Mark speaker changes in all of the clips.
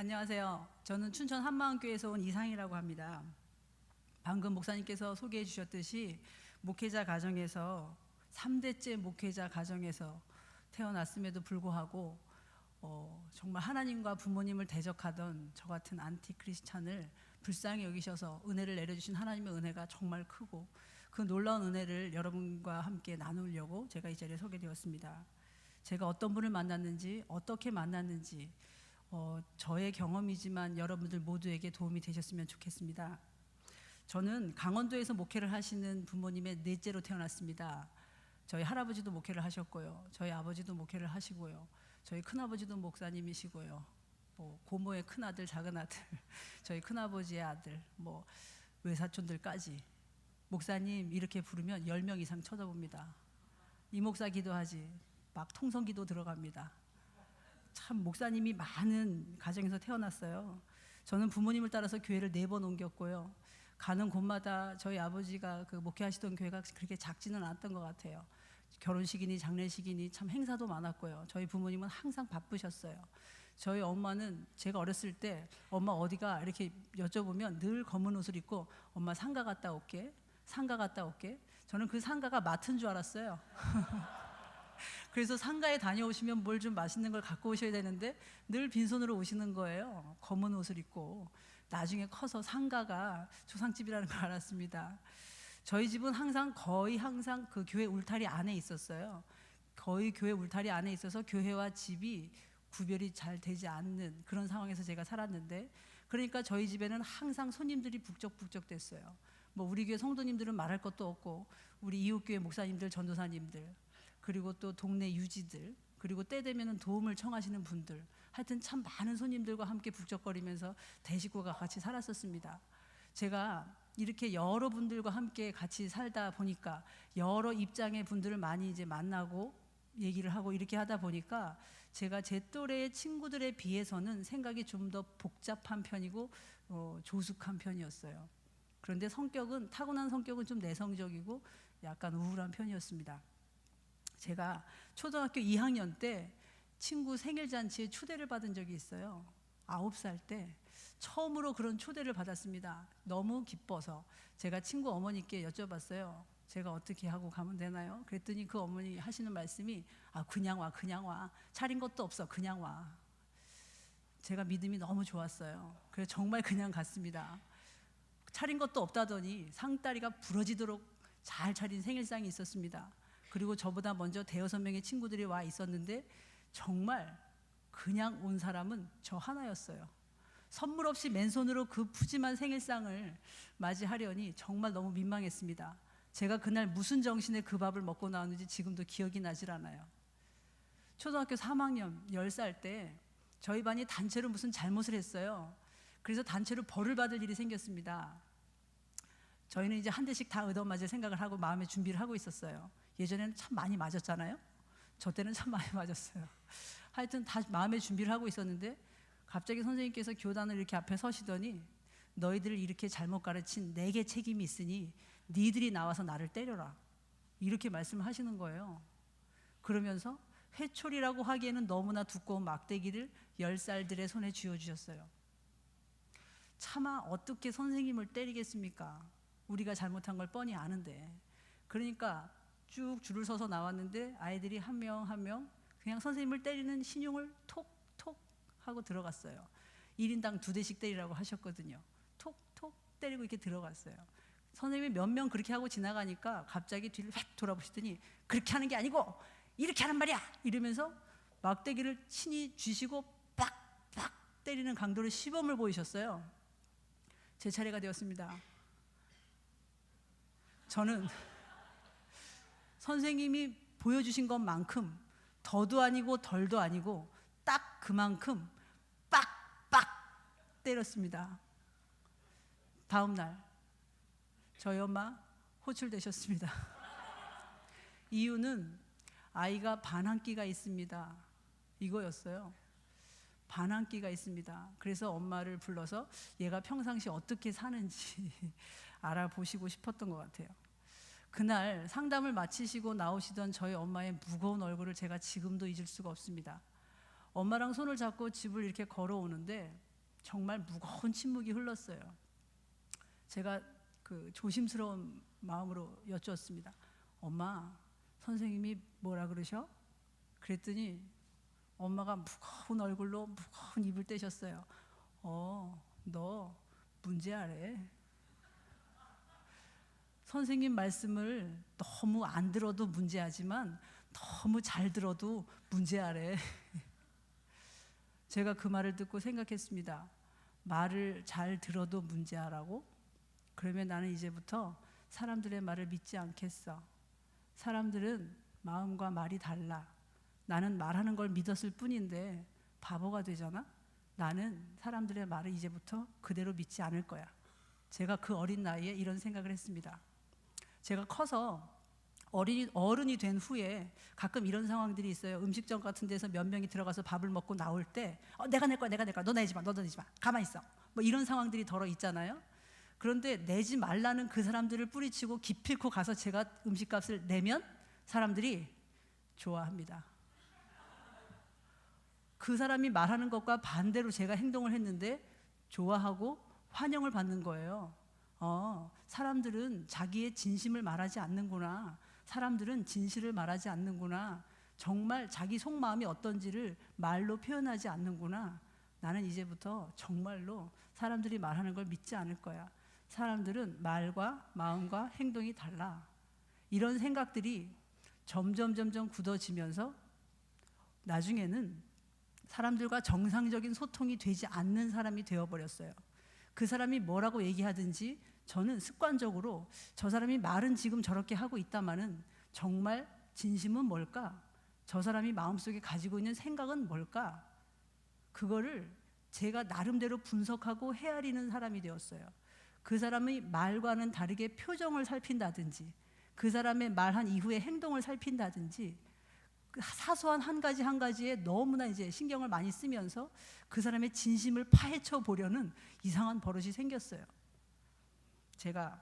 Speaker 1: 안녕하세요. 저는 춘천 한마음교회에서 온 이상이라고 합니다. 방금 목사님께서 소개해 주셨듯이 목회자 가정에서 3대째 목회자 가정에서 태어났음에도 불구하고 정말 하나님과 부모님을 대적하던 저 같은 안티크리스찬을 불쌍히 여기셔서 은혜를 내려주신 하나님의 은혜가 정말 크고, 그 놀라운 은혜를 여러분과 함께 나누려고 제가 이 자리에 서게 되었습니다. 제가 어떤 분을 만났는지, 어떻게 만났는지, 저의 경험이지만 여러분들 모두에게 도움이 되셨으면 좋겠습니다. 저는 강원도에서 목회를 하시는 부모님의 넷째로 태어났습니다. 저희 할아버지도 목회를 하셨고요, 저희 아버지도 목회를 하시고요, 저희 큰아버지도 목사님이시고요, 고모의 큰아들, 작은아들, 저희 큰아버지의 아들, 외사촌들까지 목사님 이렇게 부르면 10명 이상 쳐다봅니다. 이 목사 기도하지, 막 통성기도 들어갑니다. 참 목사님이 많은 가정에서 태어났어요. 저는 부모님을 따라서 교회를 4번 옮겼고요. 가는 곳마다 저희 아버지가 그 목회하시던 교회가 그렇게 작지는 않았던 것 같아요. 결혼식이니 장례식이니 참 행사도 많았고요. 저희 부모님은 항상 바쁘셨어요. 저희 엄마는 제가 어렸을 때 엄마 어디가 이렇게 여쭤보면 늘 검은 옷을 입고 엄마 상가 갔다 올게, 상가 갔다 올게. 저는 그 상가가 마트인 줄 알았어요. 그래서 상가에 다녀오시면 뭘 좀 맛있는 걸 갖고 오셔야 되는데 늘 빈손으로 오시는 거예요. 검은 옷을 입고. 나중에 커서 상가가 조상집이라는 걸 알았습니다. 저희 집은 거의 항상 그 교회 울타리 안에 있었어요. 거의 교회 울타리 안에 있어서 교회와 집이 구별이 잘 되지 않는 그런 상황에서 제가 살았는데, 그러니까 저희 집에는 항상 손님들이 북적북적 됐어요. 우리 교회 성도님들은 말할 것도 없고, 우리 이웃교회 목사님들, 전도사님들, 그리고 또 동네 유지들, 그리고 때 되면 도움을 청하시는 분들, 하여튼 참 많은 손님들과 함께 북적거리면서 대식구가 같이 살았었습니다. 제가 이렇게 여러분들과 함께 같이 살다 보니까 여러 입장의 분들을 많이 이제 만나고 얘기를 하고 이렇게 하다 보니까 제가 제 또래의 친구들에 비해서는 생각이 좀 더 복잡한 편이고 조숙한 편이었어요. 그런데 타고난 성격은 좀 내성적이고 약간 우울한 편이었습니다. 제가 초등학교 2학년 때 친구 생일잔치에 초대를 받은 적이 있어요. 9살 때 처음으로 그런 초대를 받았습니다. 너무 기뻐서 제가 친구 어머니께 여쭤봤어요. 제가 어떻게 하고 가면 되나요? 그랬더니 그 어머니 하시는 말씀이 그냥 와, 그냥 와. 차린 것도 없어, 그냥 와. 제가 믿음이 너무 좋았어요. 그래서 정말 그냥 갔습니다. 차린 것도 없다더니 상다리가 부러지도록 잘 차린 생일상이 있었습니다. 그리고 저보다 먼저 5-6명의 친구들이 와 있었는데 정말 그냥 온 사람은 저 하나였어요. 선물 없이 맨손으로 그 푸짐한 생일상을 맞이하려니 정말 너무 민망했습니다. 제가 그날 무슨 정신에 그 밥을 먹고 나왔는지 지금도 기억이 나질 않아요. 초등학교 3학년 10살 때 저희 반이 단체로 무슨 잘못을 했어요. 그래서 단체로 벌을 받을 일이 생겼습니다. 저희는 이제 한 대씩 다 얻어맞을 생각을 하고 마음의 준비를 하고 있었어요. 예전에는 참 많이 맞았잖아요. 저 때는 참 많이 맞았어요. 하여튼 다 마음의 준비를 하고 있었는데 갑자기 선생님께서 교단을 이렇게 앞에 서시더니 너희들을 이렇게 잘못 가르친 내게 책임이 있으니 니들이 나와서 나를 때려라, 이렇게 말씀을 하시는 거예요. 그러면서 회초리라고 하기에는 너무나 두꺼운 막대기를 10살들의 손에 쥐어주셨어요. 차마 어떻게 선생님을 때리겠습니까? 우리가 잘못한 걸 뻔히 아는데. 그러니까 쭉 줄을 서서 나왔는데 아이들이 한 명 한 명 그냥 선생님을 때리는 신용을 톡톡 하고 들어갔어요. 1인당 2대씩 때리라고 하셨거든요. 톡톡 때리고 이렇게 들어갔어요. 선생님이 몇 명 그렇게 하고 지나가니까 갑자기 뒤를 휙 돌아보시더니 그렇게 하는 게 아니고 이렇게 하란 말이야, 이러면서 막대기를 친히 쥐시고 빡빡 때리는 강도를 시범을 보이셨어요. 제 차례가 되었습니다. 저는 선생님이 보여주신 것만큼 더도 아니고 덜도 아니고 딱 그만큼 빡빡 때렸습니다. 다음 날 저희 엄마 호출되셨습니다. 이유는 아이가 반항기가 있습니다, 이거였어요. 반항기가 있습니다. 그래서 엄마를 불러서 얘가 평상시 어떻게 사는지 알아보시고 싶었던 것 같아요. 그날 상담을 마치시고 나오시던 저희 엄마의 무거운 얼굴을 제가 지금도 잊을 수가 없습니다. 엄마랑 손을 잡고 집을 이렇게 걸어오는데 정말 무거운 침묵이 흘렀어요. 제가 그 조심스러운 마음으로 여쭈었습니다. 엄마, 선생님이 뭐라 그러셔? 그랬더니 엄마가 무거운 얼굴로 무거운 입을 떼셨어요. 너 문제아래. 선생님 말씀을 너무 안 들어도 문제하지만 너무 잘 들어도 문제아래. 제가 그 말을 듣고 생각했습니다. 말을 잘 들어도 문제하라고? 그러면 나는 이제부터 사람들의 말을 믿지 않겠어. 사람들은 마음과 말이 달라. 나는 말하는 걸 믿었을 뿐인데 바보가 되잖아? 나는 사람들의 말을 이제부터 그대로 믿지 않을 거야. 제가 그 어린 나이에 이런 생각을 했습니다. 제가 커서 어른이 된 후에 가끔 이런 상황들이 있어요. 음식점 같은 데서 몇 명이 들어가서 밥을 먹고 나올 때 내가 낼 거야, 너 내지 마, 너도 내지 마, 가만히 있어. 뭐 이런 상황들이 덜어 있잖아요. 그런데 내지 말라는 그 사람들을 뿌리치고 기필코 가서 제가 음식값을 내면 사람들이 좋아합니다. 그 사람이 말하는 것과 반대로 제가 행동을 했는데 좋아하고 환영을 받는 거예요. 사람들은 자기의 진심을 말하지 않는구나. 사람들은 진실을 말하지 않는구나. 정말 자기 속마음이 어떤지를 말로 표현하지 않는구나. 나는 이제부터 정말로 사람들이 말하는 걸 믿지 않을 거야. 사람들은 말과 마음과 행동이 달라. 이런 생각들이 점점 굳어지면서 나중에는 사람들과 정상적인 소통이 되지 않는 사람이 되어버렸어요. 그 사람이 뭐라고 얘기하든지 저는 습관적으로 저 사람이 말은 지금 저렇게 하고 있다마는 정말 진심은 뭘까? 저 사람이 마음속에 가지고 있는 생각은 뭘까? 그거를 제가 나름대로 분석하고 헤아리는 사람이 되었어요. 그 사람의 말과는 다르게 표정을 살핀다든지 그 사람의 말한 이후의 행동을 살핀다든지 사소한 한 가지에 너무나 이제 신경을 많이 쓰면서 그 사람의 진심을 파헤쳐 보려는 이상한 버릇이 생겼어요. 제가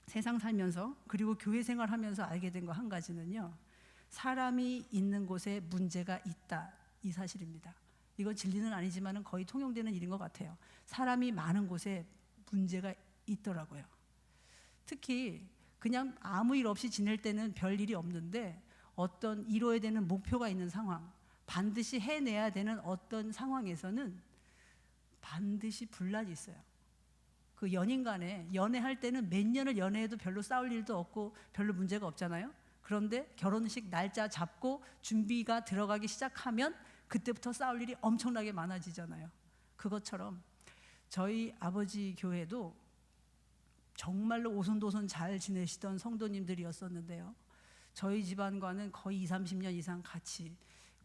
Speaker 1: 세상 살면서 그리고 교회 생활하면서 알게 된 거 한 가지는요. 사람이 있는 곳에 문제가 있다. 이 사실입니다. 이건 진리는 아니지만 거의 통용되는 일인 것 같아요. 사람이 많은 곳에 문제가 있더라고요. 특히 그냥 아무 일 없이 지낼 때는 별 일이 없는데 어떤 이뤄야 되는 목표가 있는 상황, 반드시 해내야 되는 어떤 상황에서는 반드시 분란이 있어요. 그 연인 간에 연애할 때는 몇 년을 연애해도 별로 싸울 일도 없고 별로 문제가 없잖아요. 그런데 결혼식 날짜 잡고 준비가 들어가기 시작하면 그때부터 싸울 일이 엄청나게 많아지잖아요. 그것처럼 저희 아버지 교회도 정말로 오손도손 잘 지내시던 성도님들이었었는데요. 저희 집안과는 거의 20-30년 이상 같이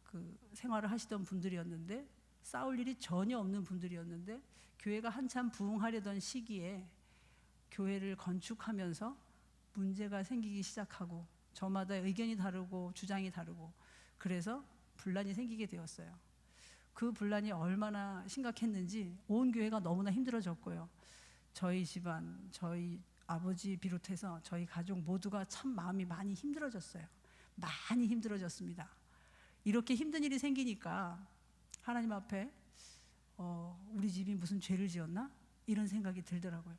Speaker 1: 그 생활을 하시던 분들이었는데 싸울 일이 전혀 없는 분들이었는데 교회가 한참 부흥하려던 시기에 교회를 건축하면서 문제가 생기기 시작하고 저마다 의견이 다르고 주장이 다르고 그래서 분란이 생기게 되었어요. 그 분란이 얼마나 심각했는지 온 교회가 너무나 힘들어졌고요. 저희 집안, 저희 아버지 비롯해서 저희 가족 모두가 참 마음이 많이 힘들어졌어요. 많이 힘들어졌습니다. 이렇게 힘든 일이 생기니까 하나님 앞에 우리 집이 무슨 죄를 지었나? 이런 생각이 들더라고요.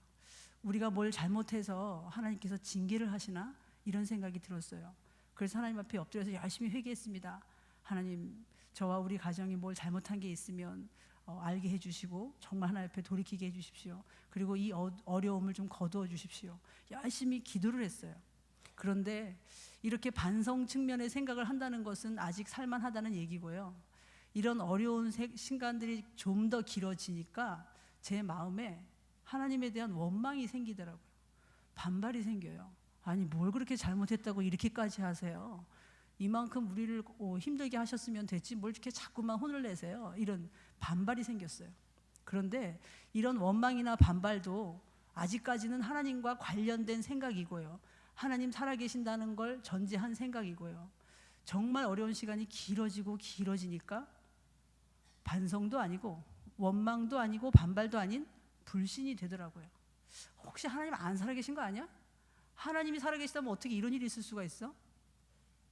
Speaker 1: 우리가 뭘 잘못해서 하나님께서 징계를 하시나? 이런 생각이 들었어요. 그래서 하나님 앞에 엎드려서 열심히 회개했습니다. 하나님, 저와 우리 가정이 뭘 잘못한 게 있으면 알게 해주시고 정말 하나님 앞에 돌이키게 해주십시오. 그리고 이 어려움을 좀 거두어 주십시오. 열심히 기도를 했어요. 그런데 이렇게 반성 측면의 생각을 한다는 것은 아직 살만하다는 얘기고요. 이런 어려운 시간들이 좀 더 길어지니까 제 마음에 하나님에 대한 원망이 생기더라고요. 반발이 생겨요. 아니 뭘 그렇게 잘못했다고 이렇게까지 하세요. 이만큼 우리를 힘들게 하셨으면 됐지 뭘 이렇게 자꾸만 혼을 내세요. 이런 반발이 생겼어요. 그런데 이런 원망이나 반발도 아직까지는 하나님과 관련된 생각이고요. 하나님 살아계신다는 걸 전제한 생각이고요. 정말 어려운 시간이 길어지니까 반성도 아니고 원망도 아니고 반발도 아닌 불신이 되더라고요. 혹시 하나님 안 살아계신 거 아니야? 하나님이 살아계시다면 어떻게 이런 일이 있을 수가 있어?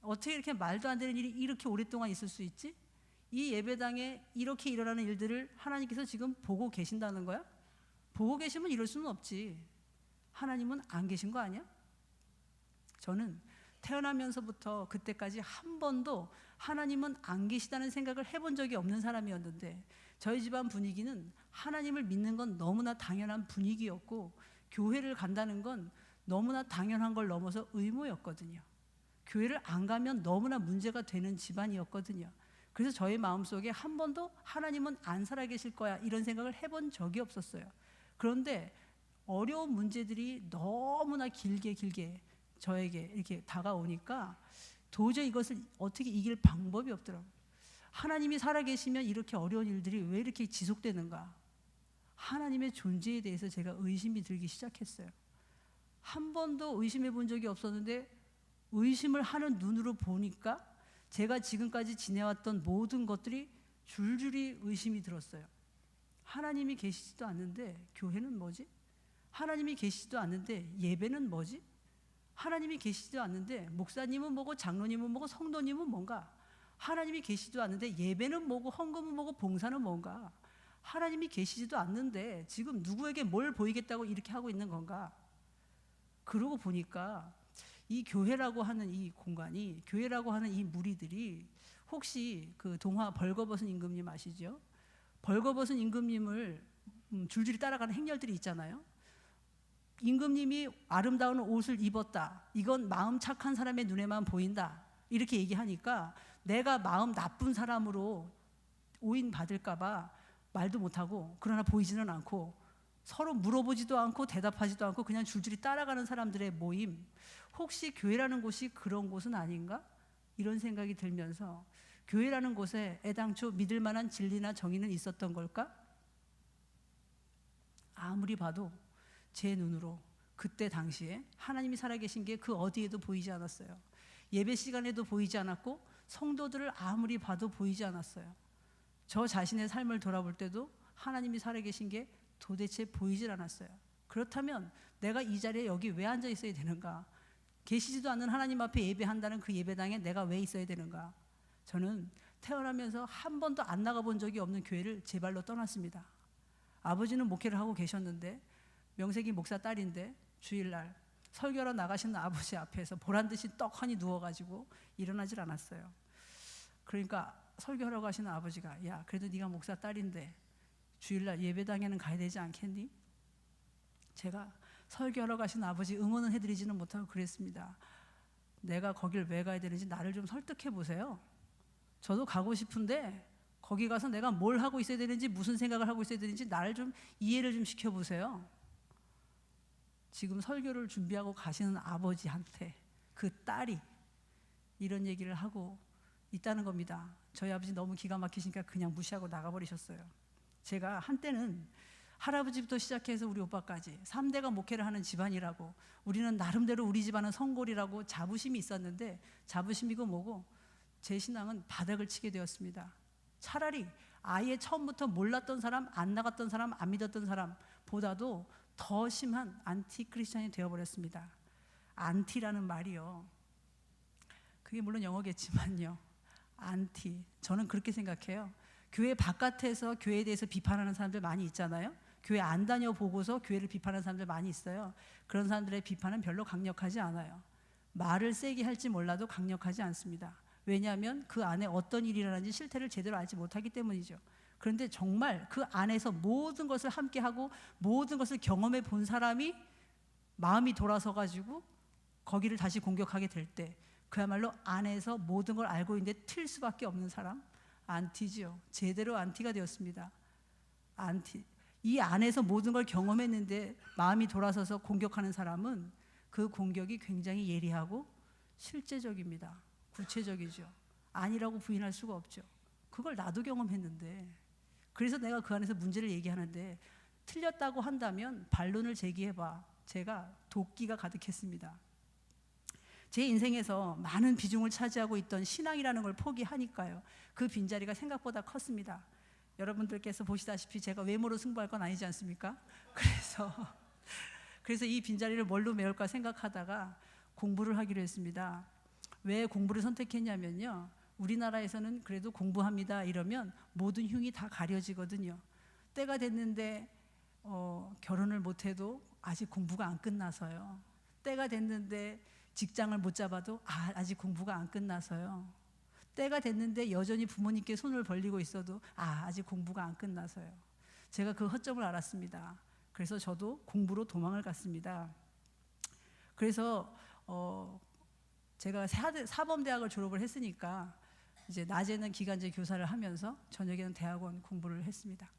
Speaker 1: 어떻게 이렇게 말도 안 되는 일이 이렇게 오랫동안 있을 수 있지? 이 예배당에 이렇게 일어나는 일들을 하나님께서 지금 보고 계신다는 거야? 보고 계시면 이럴 수는 없지. 하나님은 안 계신 거 아니야? 저는 태어나면서부터 그때까지 한 번도 하나님은 안 계시다는 생각을 해본 적이 없는 사람이었는데, 저희 집안 분위기는 하나님을 믿는 건 너무나 당연한 분위기였고, 교회를 간다는 건 너무나 당연한 걸 넘어서 의무였거든요. 교회를 안 가면 너무나 문제가 되는 집안이었거든요. 그래서 저희 마음속에 한 번도 하나님은 안 살아계실 거야 이런 생각을 해본 적이 없었어요. 그런데 어려운 문제들이 너무나 길게 저에게 이렇게 다가오니까 도저히 이것을 어떻게 이길 방법이 없더라고요. 하나님이 살아계시면 이렇게 어려운 일들이 왜 이렇게 지속되는가? 하나님의 존재에 대해서 제가 의심이 들기 시작했어요. 한 번도 의심해 본 적이 없었는데 의심을 하는 눈으로 보니까 제가 지금까지 지내왔던 모든 것들이 줄줄이 의심이 들었어요. 하나님이 계시지도 않는데 교회는 뭐지? 하나님이 계시지도 않는데 예배는 뭐지? 하나님이 계시지도 않는데 목사님은 뭐고 장로님은 뭐고 성도님은 뭔가? 하나님이 계시지도 않는데 예배는 뭐고 헌금은 뭐고 봉사는 뭔가? 하나님이 계시지도 않는데 지금 누구에게 뭘 보이겠다고 이렇게 하고 있는 건가? 그러고 보니까 이 교회라고 하는 이 공간이, 교회라고 하는 이 무리들이, 혹시 그 동화 벌거벗은 임금님 아시죠? 벌거벗은 임금님을 줄줄이 따라가는 행렬들이 있잖아요. 임금님이 아름다운 옷을 입었다, 이건 마음 착한 사람의 눈에만 보인다, 이렇게 얘기하니까 내가 마음 나쁜 사람으로 오인 받을까 봐 말도 못하고, 그러나 보이지는 않고 서로 물어보지도 않고 대답하지도 않고 그냥 줄줄이 따라가는 사람들의 모임, 혹시 교회라는 곳이 그런 곳은 아닌가? 이런 생각이 들면서 교회라는 곳에 애당초 믿을 만한 진리나 정의는 있었던 걸까? 아무리 봐도 제 눈으로 그때 당시에 하나님이 살아계신 게 그 어디에도 보이지 않았어요. 예배 시간에도 보이지 않았고 성도들을 아무리 봐도 보이지 않았어요. 저 자신의 삶을 돌아볼 때도 하나님이 살아계신 게 도대체 보이질 않았어요. 그렇다면 내가 이 자리에 여기 왜 앉아 있어야 되는가? 계시지도 않는 하나님 앞에 예배한다는 그 예배당에 내가 왜 있어야 되는가? 저는 태어나면서 한 번도 안 나가본 적이 없는 교회를 제 발로 떠났습니다. 아버지는 목회를 하고 계셨는데, 명색이 목사 딸인데 주일날 설교하러 나가시는 아버지 앞에서 보란듯이 떡하니 누워가지고 일어나질 않았어요. 그러니까 설교하러 가시는 아버지가, 야 그래도 네가 목사 딸인데 주일날 예배당에는 가야 되지 않겠니? 제가 설교하러 가시는 아버지 응원은 해드리지는 못하고 그랬습니다. 내가 거길 왜 가야 되는지 나를 좀 설득해 보세요. 저도 가고 싶은데 거기 가서 내가 뭘 하고 있어야 되는지, 무슨 생각을 하고 있어야 되는지 나를 좀 이해를 좀 시켜보세요. 지금 설교를 준비하고 가시는 아버지한테 그 딸이 이런 얘기를 하고 있다는 겁니다. 저희 아버지 너무 기가 막히시니까 그냥 무시하고 나가버리셨어요. 제가 한때는 할아버지부터 시작해서 우리 오빠까지 3대가 목회를 하는 집안이라고, 우리는 나름대로 우리 집안은 성골이라고 자부심이 있었는데, 자부심이고 뭐고 제 신앙은 바닥을 치게 되었습니다. 차라리 아예 처음부터 몰랐던 사람, 안 나갔던 사람, 안 믿었던 사람보다도 더 심한 안티 크리스찬이 되어버렸습니다. 안티라는 말이요, 그게 물론 영어겠지만요, 안티, 저는 그렇게 생각해요. 교회 바깥에서 교회에 대해서 비판하는 사람들 많이 있잖아요. 교회 안 다녀보고서 교회를 비판하는 사람들 많이 있어요. 그런 사람들의 비판은 별로 강력하지 않아요. 말을 세게 할지 몰라도 강력하지 않습니다. 왜냐하면 그 안에 어떤 일이 일어나는지 실태를 제대로 알지 못하기 때문이죠. 그런데 정말 그 안에서 모든 것을 함께하고 모든 것을 경험해 본 사람이 마음이 돌아서 가지고 거기를 다시 공격하게 될 때, 그야말로 안에서 모든 걸 알고 있는데 틀 수밖에 없는 사람, 안티지요. 제대로 안티가 되었습니다. 안티. 이 안에서 모든 걸 경험했는데 마음이 돌아서서 공격하는 사람은 그 공격이 굉장히 예리하고 실제적입니다. 구체적이죠. 아니라고 부인할 수가 없죠. 그걸 나도 경험했는데, 그래서 내가 그 안에서 문제를 얘기하는데 틀렸다고 한다면 반론을 제기해봐. 제가 도끼가 가득했습니다. 제 인생에서 많은 비중을 차지하고 있던 신앙이라는 걸 포기하니까요, 그 빈자리가 생각보다 컸습니다. 여러분들께서 보시다시피 제가 외모로 승부할 건 아니지 않습니까? 그래서 이 빈자리를 뭘로 메울까 생각하다가 공부를 하기로 했습니다. 왜 공부를 선택했냐면요, 우리나라에서는 그래도 공부합니다 이러면 모든 흉이 다 가려지거든요. 때가 됐는데 결혼을 못해도 아직 공부가 안 끝나서요. 때가 됐는데 직장을 못 잡아도 아직 공부가 안 끝나서요. 때가 됐는데 여전히 부모님께 손을 벌리고 있어도 아직 공부가 안 끝나서요. 제가 그 허점을 알았습니다. 그래서 저도 공부로 도망을 갔습니다. 그래서 제가 사범대학을 졸업을 했으니까 이제 낮에는 기간제 교사를 하면서 저녁에는 대학원 공부를 했습니다.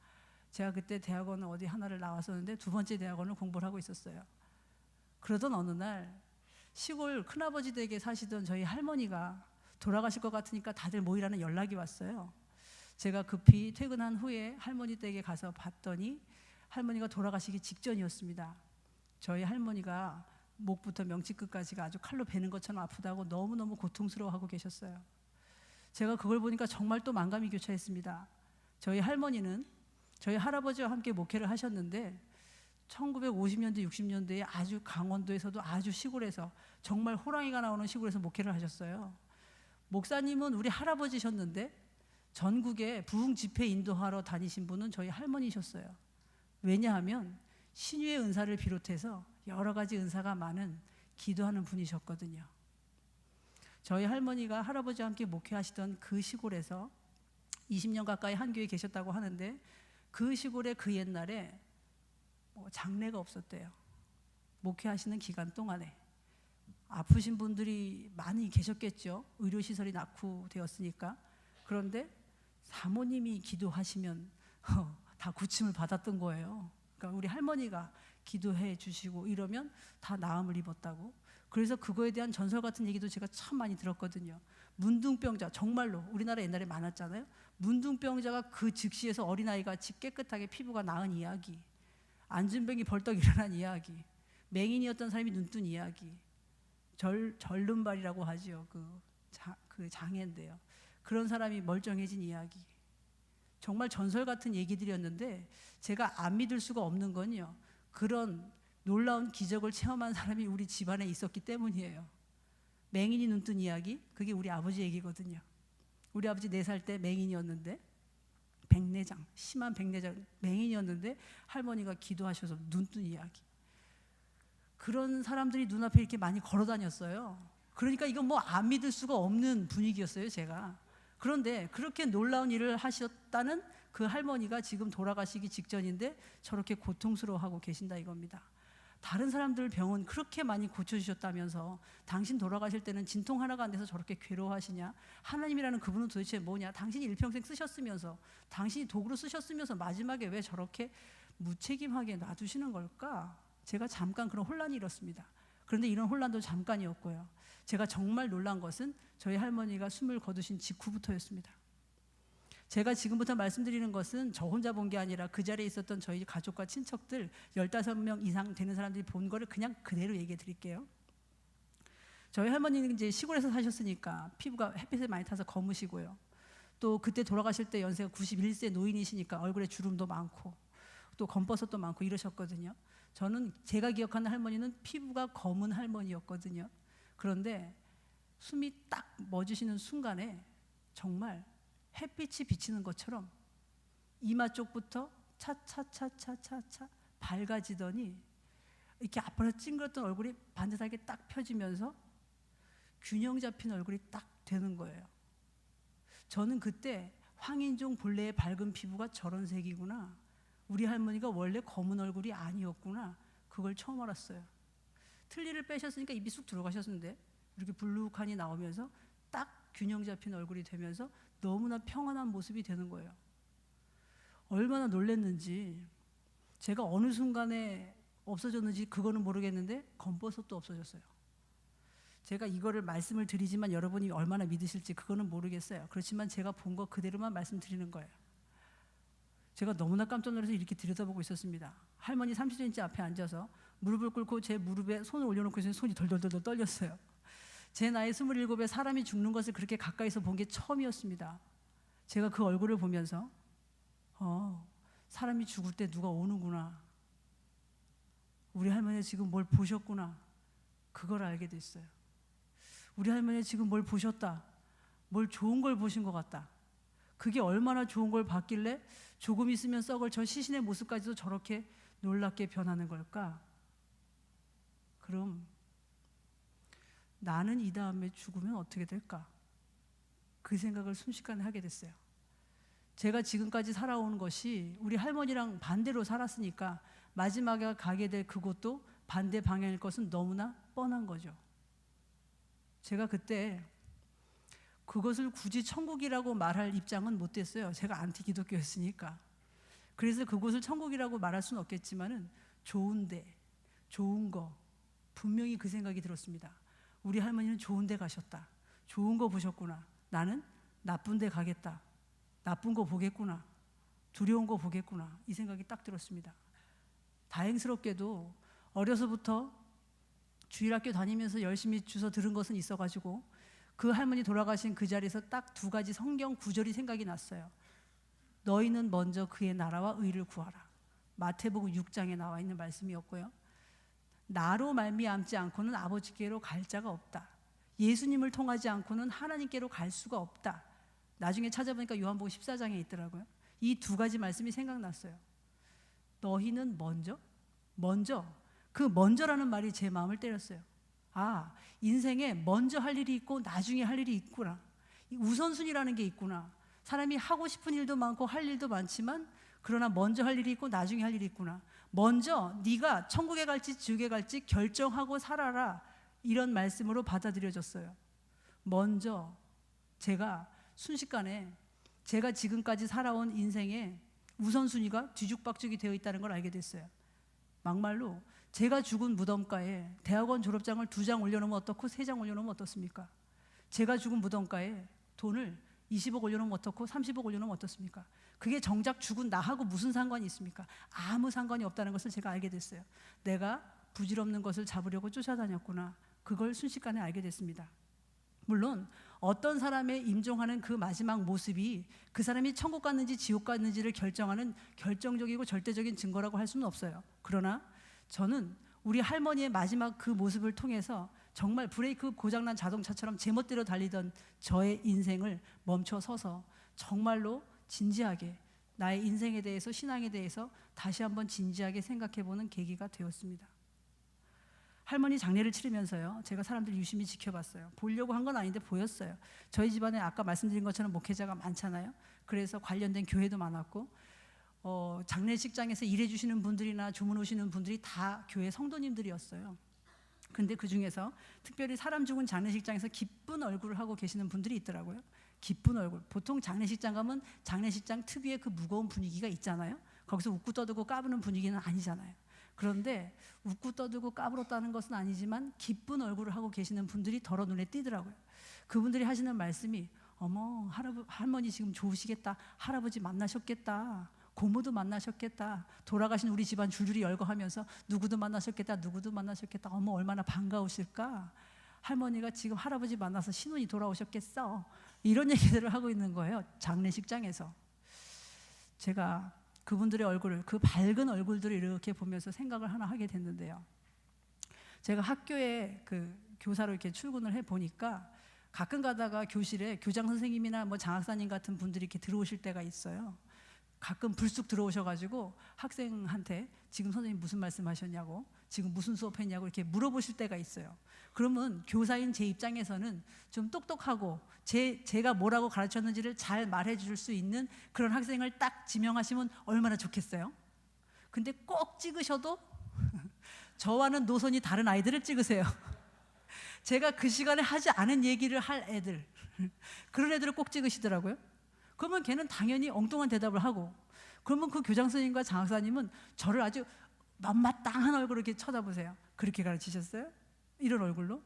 Speaker 1: 제가 그때 대학원 어디 하나를 나왔었는데 두 번째 대학원을 공부를 하고 있었어요. 그러던 어느 날 시골 큰아버지 댁에 사시던 저희 할머니가 돌아가실 것 같으니까 다들 모이라는 연락이 왔어요. 제가 급히 퇴근한 후에 할머니 댁에 가서 봤더니 할머니가 돌아가시기 직전이었습니다. 저희 할머니가 목부터 명치끝까지가 아주 칼로 베는 것처럼 아프다고 너무너무 고통스러워하고 계셨어요. 제가 그걸 보니까 정말 또 만감이 교차했습니다. 저희 할머니는 저희 할아버지와 함께 목회를 하셨는데 1950년대, 60년대에 아주 강원도에서도 아주 시골에서 정말 호랑이가 나오는 시골에서 목회를 하셨어요. 목사님은 우리 할아버지셨는데 전국에 부흥 집회 인도하러 다니신 분은 저희 할머니셨어요. 왜냐하면 신유의 은사를 비롯해서 여러 가지 은사가 많은 기도하는 분이셨거든요. 저희 할머니가 할아버지와 함께 목회하시던 그 시골에서 20년 가까이 한 교회에 계셨다고 하는데 그 시골에 그 옛날에 장례가 없었대요. 목회하시는 기간 동안에 아프신 분들이 많이 계셨겠죠. 의료시설이 낙후되었으니까. 그런데 사모님이 기도하시면 다 고침을 받았던 거예요. 그러니까 우리 할머니가 기도해 주시고 이러면 다 나음을 입었다고. 그래서 그거에 대한 전설 같은 얘기도 제가 참 많이 들었거든요. 문둥병자, 정말로 우리나라 옛날에 많았잖아요. 문둥병자가 그 즉시에서 어린아이같이 깨끗하게 피부가 나은 이야기, 안진병이 벌떡 일어난 이야기, 맹인이었던 사람이 눈뜬 이야기, 절름발이라고 하죠. 그 장애인데요. 그런 사람이 멀쩡해진 이야기. 정말 전설 같은 얘기들이었는데 제가 안 믿을 수가 없는 건요. 그런 놀라운 기적을 체험한 사람이 우리 집안에 있었기 때문이에요. 맹인이 눈뜬 이야기, 그게 우리 아버지 얘기거든요. 우리 아버지 4살 때 맹인이었는데 백내장, 심한 백내장 맹인이었는데 할머니가 기도하셔서 눈뜬 이야기. 그런 사람들이 눈앞에 이렇게 많이 걸어 다녔어요. 그러니까 이건 뭐 안 믿을 수가 없는 분위기였어요, 제가. 그런데 그렇게 놀라운 일을 하셨다는 그 할머니가 지금 돌아가시기 직전인데 저렇게 고통스러워하고 계신다 이겁니다. 다른 사람들 병은 그렇게 많이 고쳐주셨다면서 당신 돌아가실 때는 진통 하나가 안 돼서 저렇게 괴로워하시냐? 하나님이라는 그분은 도대체 뭐냐? 당신이 일평생 쓰셨으면서, 당신이 도구로 쓰셨으면서 마지막에 왜 저렇게 무책임하게 놔두시는 걸까? 제가 잠깐 그런 혼란이 일었습니다. 그런데 이런 혼란도 잠깐이었고요. 제가 정말 놀란 것은 저희 할머니가 숨을 거두신 직후부터였습니다. 제가 지금부터 말씀드리는 것은 저 혼자 본 게 아니라 그 자리에 있었던 저희 가족과 친척들 15명 이상 되는 사람들이 본 거를 그냥 그대로 얘기해 드릴게요. 저희 할머니는 이제 시골에서 사셨으니까 피부가 햇빛에 많이 타서 검으시고요. 또 그때 돌아가실 때 연세가 91세 노인이시니까 얼굴에 주름도 많고 또 검버섯도 많고 이러셨거든요. 저는 제가 기억하는 할머니는 피부가 검은 할머니였거든요. 그런데 숨이 딱 멎으시는 순간에 정말 햇빛이 비치는 것처럼 이마 쪽부터 차차차차차차 밝아지더니 이렇게 앞으로 찡그렸던 얼굴이 반듯하게 딱 펴지면서 균형 잡힌 얼굴이 딱 되는 거예요. 저는 그때 황인종 본래의 밝은 피부가 저런 색이구나, 우리 할머니가 원래 검은 얼굴이 아니었구나, 그걸 처음 알았어요. 틀니를 빼셨으니까 입이 쑥 들어가셨는데 이렇게 불룩하니 나오면서 딱 균형 잡힌 얼굴이 되면서 너무나 평안한 모습이 되는 거예요. 얼마나 놀랐는지. 제가 어느 순간에 없어졌는지 그거는 모르겠는데 검버섯도 없어졌어요. 제가 이거를 말씀을 드리지만 여러분이 얼마나 믿으실지 그거는 모르겠어요. 그렇지만 제가 본 거 그대로만 말씀드리는 거예요. 제가 너무나 깜짝 놀라서 이렇게 들여다보고 있었습니다. 할머니 30cm 앞에 앉아서 무릎을 꿇고 제 무릎에 손을 올려놓고 있으니 손이 덜덜덜 떨렸어요. 제 나이 27에 사람이 죽는 것을 그렇게 가까이서 본 게 처음이었습니다. 제가 그 얼굴을 보면서 사람이 죽을 때 누가 오는구나, 우리 할머니가 지금 뭘 보셨구나, 그걸 알게 됐어요. 우리 할머니가 지금 뭘 보셨다, 뭘 좋은 걸 보신 것 같다. 그게 얼마나 좋은 걸 봤길래 조금 있으면 썩을 저 시신의 모습까지도 저렇게 놀랍게 변하는 걸까? 그럼 나는 이 다음에 죽으면 어떻게 될까? 그 생각을 순식간에 하게 됐어요. 제가 지금까지 살아온 것이 우리 할머니랑 반대로 살았으니까 마지막에 가게 될 그곳도 반대 방향일 것은 너무나 뻔한 거죠. 제가 그때 그것을 굳이 천국이라고 말할 입장은 못 됐어요. 제가 안티 기독교였으니까. 그래서 그곳을 천국이라고 말할 수는 없겠지만은 좋은데, 좋은 거, 분명히 그 생각이 들었습니다. 우리 할머니는 좋은 데 가셨다. 좋은 거 보셨구나. 나는 나쁜 데 가겠다. 나쁜 거 보겠구나. 두려운 거 보겠구나. 이 생각이 딱 들었습니다. 다행스럽게도 어려서부터 주일학교 다니면서 열심히 주워 들은 것은 있어가지고 그 할머니 돌아가신 그 자리에서 딱 두 가지 성경 구절이 생각이 났어요. 너희는 먼저 그의 나라와 의를 구하라. 마태복음 6장에 나와 있는 말씀이었고요. 나로 말미암지 않고는 아버지께로 갈 자가 없다. 예수님을 통하지 않고는 하나님께로 갈 수가 없다. 나중에 찾아보니까 요한복음 14장에 있더라고요. 이 두 가지 말씀이 생각났어요. 너희는 먼저 그 먼저라는 말이 제 마음을 때렸어요. 아, 인생에 먼저 할 일이 있고 나중에 할 일이 있구나. 우선순위라는 게 있구나. 사람이 하고 싶은 일도 많고 할 일도 많지만 그러나 먼저 할 일이 있고 나중에 할 일이 있구나. 먼저 네가 천국에 갈지 지옥에 갈지 결정하고 살아라. 이런 말씀으로 받아들여졌어요. 먼저 제가 순식간에 제가 지금까지 살아온 인생의 우선순위가 뒤죽박죽이 되어 있다는 걸 알게 됐어요. 막말로 제가 죽은 무덤가에 대학원 졸업장을 2장 올려놓으면 어떻고 3장 올려놓으면 어떻습니까? 제가 죽은 무덤가에 돈을 20억 올려놓으면 어떻고 30억 올려놓으면 어떻습니까? 그게 정작 죽은 나하고 무슨 상관이 있습니까? 아무 상관이 없다는 것을 제가 알게 됐어요. 내가 부질없는 것을 잡으려고 쫓아다녔구나. 그걸 순식간에 알게 됐습니다. 물론 어떤 사람의 임종하는 그 마지막 모습이 그 사람이 천국 갔는지 지옥 갔는지를 결정하는 결정적이고 절대적인 증거라고 할 수는 없어요. 그러나 저는 우리 할머니의 마지막 그 모습을 통해서 정말 브레이크 고장난 자동차처럼 제멋대로 달리던 저의 인생을 멈춰 서서 정말로 진지하게 나의 인생에 대해서 신앙에 대해서 다시 한번 진지하게 생각해보는 계기가 되었습니다. 할머니 장례를 치르면서요, 제가 사람들 유심히 지켜봤어요. 보려고 한 건 아닌데 보였어요. 저희 집안에 아까 말씀드린 것처럼 목회자가 많잖아요. 그래서 관련된 교회도 많았고 장례식장에서 일해주시는 분들이나 주문 오시는 분들이 다 교회 성도님들이었어요. 근데 그 중에서 특별히 사람 죽은 장례식장에서 기쁜 얼굴을 하고 계시는 분들이 있더라고요. 기쁜 얼굴. 보통 장례식장 가면 장례식장 특유의 그 무거운 분위기가 있잖아요. 거기서 웃고 떠들고 까부는 분위기는 아니잖아요. 그런데 웃고 떠들고 까불었다는 것은 아니지만 기쁜 얼굴을 하고 계시는 분들이 더러 눈에 띄더라고요. 그분들이 하시는 말씀이 어머 할머니 지금 좋으시겠다. 할아버지 만나셨겠다. 고모도 만나셨겠다. 돌아가신 우리 집안 줄줄이 열거하면서 누구도 만나셨겠다. 누구도 만나셨겠다. 어머 얼마나 반가우실까. 할머니가 지금 할아버지 만나서 신혼이 돌아오셨겠어. 이런 얘기들을 하고 있는 거예요. 장례식장에서. 제가 그분들의 얼굴을, 그 밝은 얼굴들을 이렇게 보면서 생각을 하나 하게 됐는데요. 제가 학교에 그 교사로 이렇게 출근을 해 보니까 가끔 가다가 교실에 교장 선생님이나 뭐 장학사님 같은 분들이 이렇게 들어오실 때가 있어요. 가끔 불쑥 들어오셔가지고 학생한테 지금 선생님 무슨 말씀하셨냐고, 지금 무슨 수업했냐고 이렇게 물어보실 때가 있어요. 그러면 교사인 제 입장에서는 좀 똑똑하고 제가 뭐라고 가르쳤는지를 잘 말해 줄 수 있는 그런 학생을 딱 지명하시면 얼마나 좋겠어요. 근데 꼭 찍으셔도 저와는 노선이 다른 아이들을 찍으세요. 제가 그 시간에 하지 않은 얘기를 할 애들, 그런 애들을 꼭 찍으시더라고요. 그러면 걔는 당연히 엉뚱한 대답을 하고, 그러면 그 교장 선생님과 장학사님은 저를 아주 만마땅한 얼굴로 이렇게 쳐다보세요. 그렇게 가르치셨어요? 이런 얼굴로?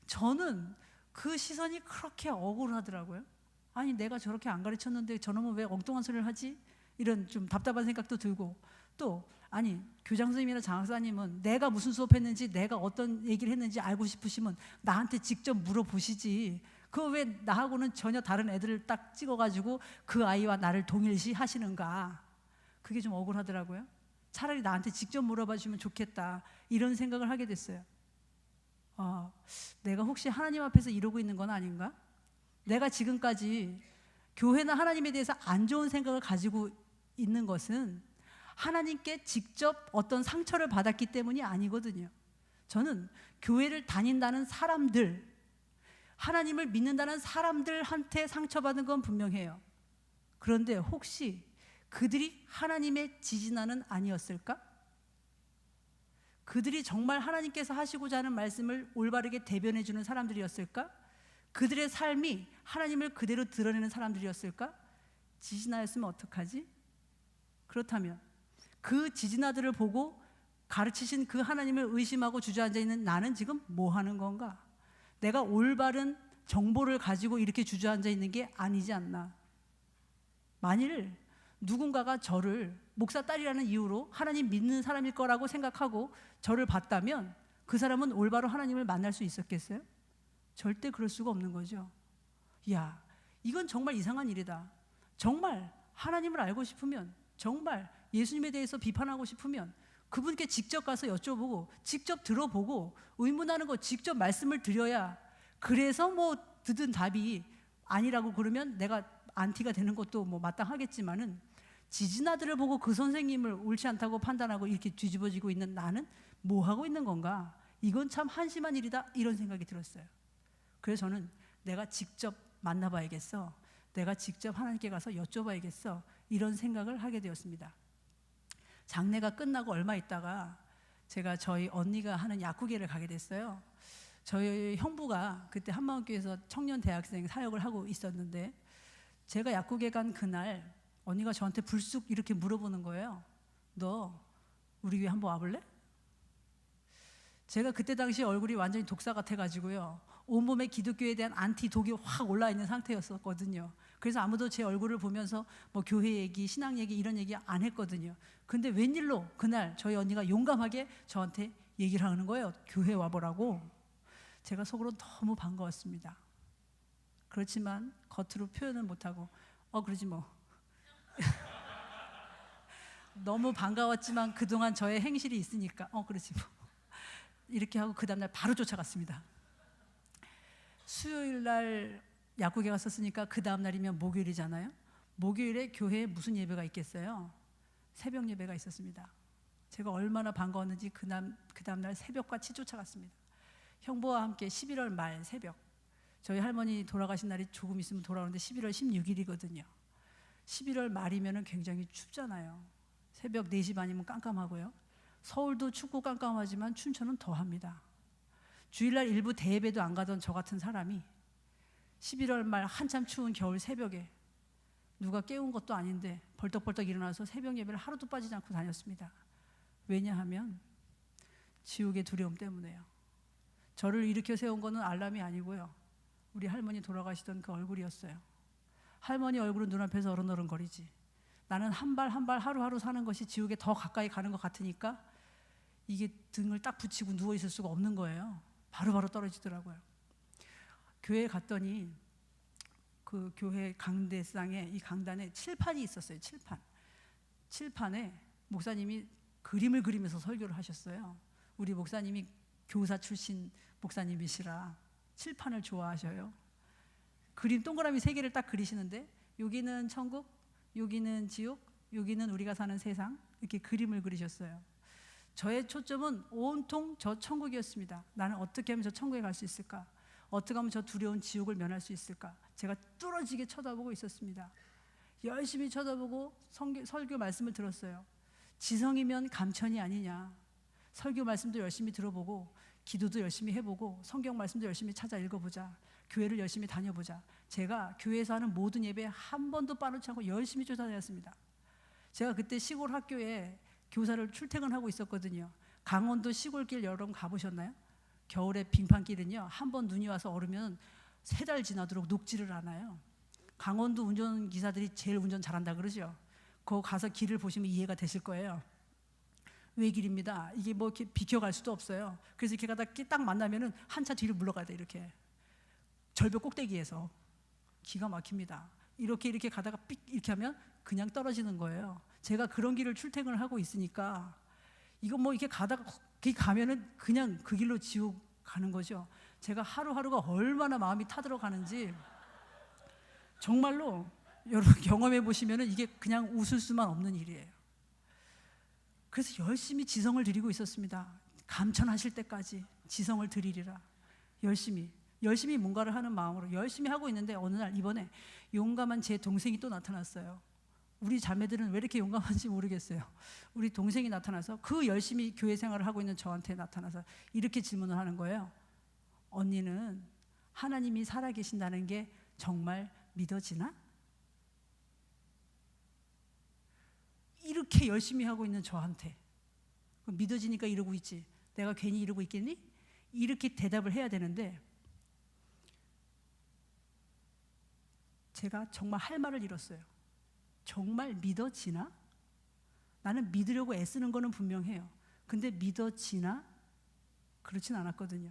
Speaker 1: 저는 그 시선이 그렇게 억울하더라고요. 아니 내가 저렇게 안 가르쳤는데 저놈은 왜 엉뚱한 소리를 하지? 이런 좀 답답한 생각도 들고, 또 아니 교장 선생님이나 장학사님은 내가 무슨 수업했는지 내가 어떤 얘기를 했는지 알고 싶으시면 나한테 직접 물어보시지, 그거 왜 나하고는 전혀 다른 애들을 딱 찍어가지고 그 아이와 나를 동일시 하시는가. 그게 좀 억울하더라고요. 차라리 나한테 직접 물어봐 주면 좋겠다, 이런 생각을 하게 됐어요. 내가 혹시 하나님 앞에서 이러고 있는 건 아닌가? 내가 지금까지 교회나 하나님에 대해서 안 좋은 생각을 가지고 있는 것은 하나님께 직접 어떤 상처를 받았기 때문이 아니거든요. 저는 교회를 다닌다는 사람들, 하나님을 믿는다는 사람들한테 상처받은 건 분명해요. 그런데 혹시 그들이 하나님의 지지난은 아니었을까? 그들이 정말 하나님께서 하시고자 하는 말씀을 올바르게 대변해 주는 사람들이었을까? 그들의 삶이 하나님을 그대로 드러내는 사람들이었을까? 지지나였으면 어떡하지? 그렇다면 그 지지나들을 보고 가르치신 그 하나님을 의심하고 주저앉아 있는 나는 지금 뭐 하는 건가? 내가 올바른 정보를 가지고 이렇게 주저앉아 있는 게 아니지 않나? 만일 누군가가 저를 목사 딸이라는 이유로 하나님 믿는 사람일 거라고 생각하고 저를 봤다면 그 사람은 올바로 하나님을 만날 수 있었겠어요? 절대 그럴 수가 없는 거죠. 야, 이건 정말 이상한 일이다. 정말 하나님을 알고 싶으면, 정말 예수님에 대해서 비판하고 싶으면 그분께 직접 가서 여쭤보고 직접 들어보고 의문하는 거 직접 말씀을 드려야, 그래서 뭐 듣은 답이 아니라고 그러면 내가 안티가 되는 것도 뭐 마땅하겠지만은, 지지나들을 보고 그 선생님을 옳지 않다고 판단하고 이렇게 뒤집어지고 있는 나는 뭐 하고 있는 건가? 이건 참 한심한 일이다, 이런 생각이 들었어요. 그래서 저는 내가 직접 만나봐야겠어, 내가 직접 하나님께 가서 여쭤봐야겠어, 이런 생각을 하게 되었습니다. 장례가 끝나고 얼마 있다가 제가 저희 언니가 하는 약국에를 가게 됐어요. 저희 형부가 그때 한마음교회에서 청년 대학생 사역을 하고 있었는데, 제가 약국에 간 그날 언니가 저한테 불쑥 이렇게 물어보는 거예요. 너 우리 교회 한번 와볼래? 제가 그때 당시 얼굴이 완전히 독사 같아가지고요, 온몸에 기독교에 대한 안티 독이 확 올라 있는 상태였었거든요. 그래서 아무도 제 얼굴을 보면서 뭐 교회 얘기, 신앙 얘기 이런 얘기 안 했거든요. 근데 웬일로 그날 저희 언니가 용감하게 저한테 얘기를 하는 거예요. 교회 와보라고. 제가 속으로 너무 반가웠습니다. 그렇지만 겉으로 표현은 못하고 그러지 뭐. 너무 반가웠지만 그동안 저의 행실이 있으니까 그러지 뭐. 이렇게 하고 그 다음날 바로 쫓아갔습니다. 수요일 날 약국에 갔었으니까 그 다음날이면 목요일이잖아요. 목요일에 교회에 무슨 예배가 있겠어요? 새벽 예배가 있었습니다. 제가 얼마나 반가웠는지 그 다음날 새벽같이 쫓아갔습니다. 형부와 함께 11월 말 새벽, 저희 할머니 돌아가신 날이 조금 있으면 돌아오는데 11월 16일이거든요. 11월 말이면 굉장히 춥잖아요. 새벽 4시 반이면 깜깜하고요. 서울도 춥고 깜깜하지만 춘천은 더합니다. 주일날 일부 대예배도 안 가던 저 같은 사람이 11월 말 한참 추운 겨울 새벽에 누가 깨운 것도 아닌데 벌떡벌떡 일어나서 새벽 예배를 하루도 빠지지 않고 다녔습니다. 왜냐하면 지옥의 두려움 때문에요. 저를 일으켜 세운 거는 알람이 아니고요, 우리 할머니 돌아가시던 그 얼굴이었어요. 할머니 얼굴은 눈앞에서 어른어른거리지, 나는 한 발 한 발 하루하루 사는 것이 지옥에 더 가까이 가는 것 같으니까 이게 등을 딱 붙이고 누워 있을 수가 없는 거예요. 바로바로 떨어지더라고요. 교회에 갔더니 그 교회 강대상에, 이 강단에 칠판이 있었어요. 칠판에 목사님이 그림을 그리면서 설교를 하셨어요. 우리 목사님이 교사 출신 목사님이시라 칠판을 좋아하셔요. 그림 동그라미 3개를 딱 그리시는데, 여기는 천국, 여기는 지옥, 여기는 우리가 사는 세상, 이렇게 그림을 그리셨어요. 저의 초점은 온통 저 천국이었습니다. 나는 어떻게 하면 저 천국에 갈 수 있을까? 어떻게 하면 저 두려운 지옥을 면할 수 있을까? 제가 뚫어지게 쳐다보고 있었습니다. 열심히 쳐다보고 설교 말씀을 들었어요. 지성이면 감천이 아니냐. 설교 말씀도 열심히 들어보고 기도도 열심히 해보고 성경 말씀도 열심히 찾아 읽어보자. 교회를 열심히 다녀보자. 제가 교회에서 하는 모든 예배에 한 번도 빠놓지 않고 열심히 쫓아다녔습니다. 제가 그때 시골 학교에 교사를 출퇴근하고 있었거든요. 강원도 시골길 여러분 가보셨나요? 겨울에 빙판길은요, 한 번 눈이 와서 얼으면 3달 지나도록 녹지를 않아요. 강원도 운전기사들이 제일 운전 잘한다 그러죠. 거기 가서 길을 보시면 이해가 되실 거예요. 외길입니다. 이게 뭐 이렇게 비켜갈 수도 없어요. 그래서 이렇게 가다 딱 만나면은 한 차 뒤로 물러가야 돼. 이렇게 절벽 꼭대기에서 기가 막힙니다. 이렇게 가다가 삑 이렇게 하면 그냥 떨어지는 거예요. 제가 그런 길을 출퇴근을 하고 있으니까 이거 뭐 이렇게 가다가 가면은 그냥 그 길로 지옥 가는 거죠. 제가 하루하루가 얼마나 마음이 타들어가는지 정말로 여러분 경험해 보시면 이게 그냥 웃을 수만 없는 일이에요. 그래서 열심히 지성을 드리고 있었습니다. 감천하실 때까지 지성을 드리리라. 열심히 뭔가를 하는 마음으로 열심히 하고 있는데, 어느 날 이번에 용감한 제 동생이 또 나타났어요. 우리 자매들은 왜 이렇게 용감한지 모르겠어요. 우리 동생이 나타나서 그 열심히 교회 생활을 하고 있는 저한테 나타나서 이렇게 질문을 하는 거예요. 언니는 하나님이 살아계신다는 게 정말 믿어지나? 이렇게 열심히 하고 있는 저한테 믿어지니까 이러고 있지, 내가 괜히 이러고 있겠니? 이렇게 대답을 해야 되는데 제가 정말 할 말을 잃었어요. 정말 믿어지나? 나는 믿으려고 애쓰는 거는 분명해요. 근데 믿어지나? 그렇진 않았거든요.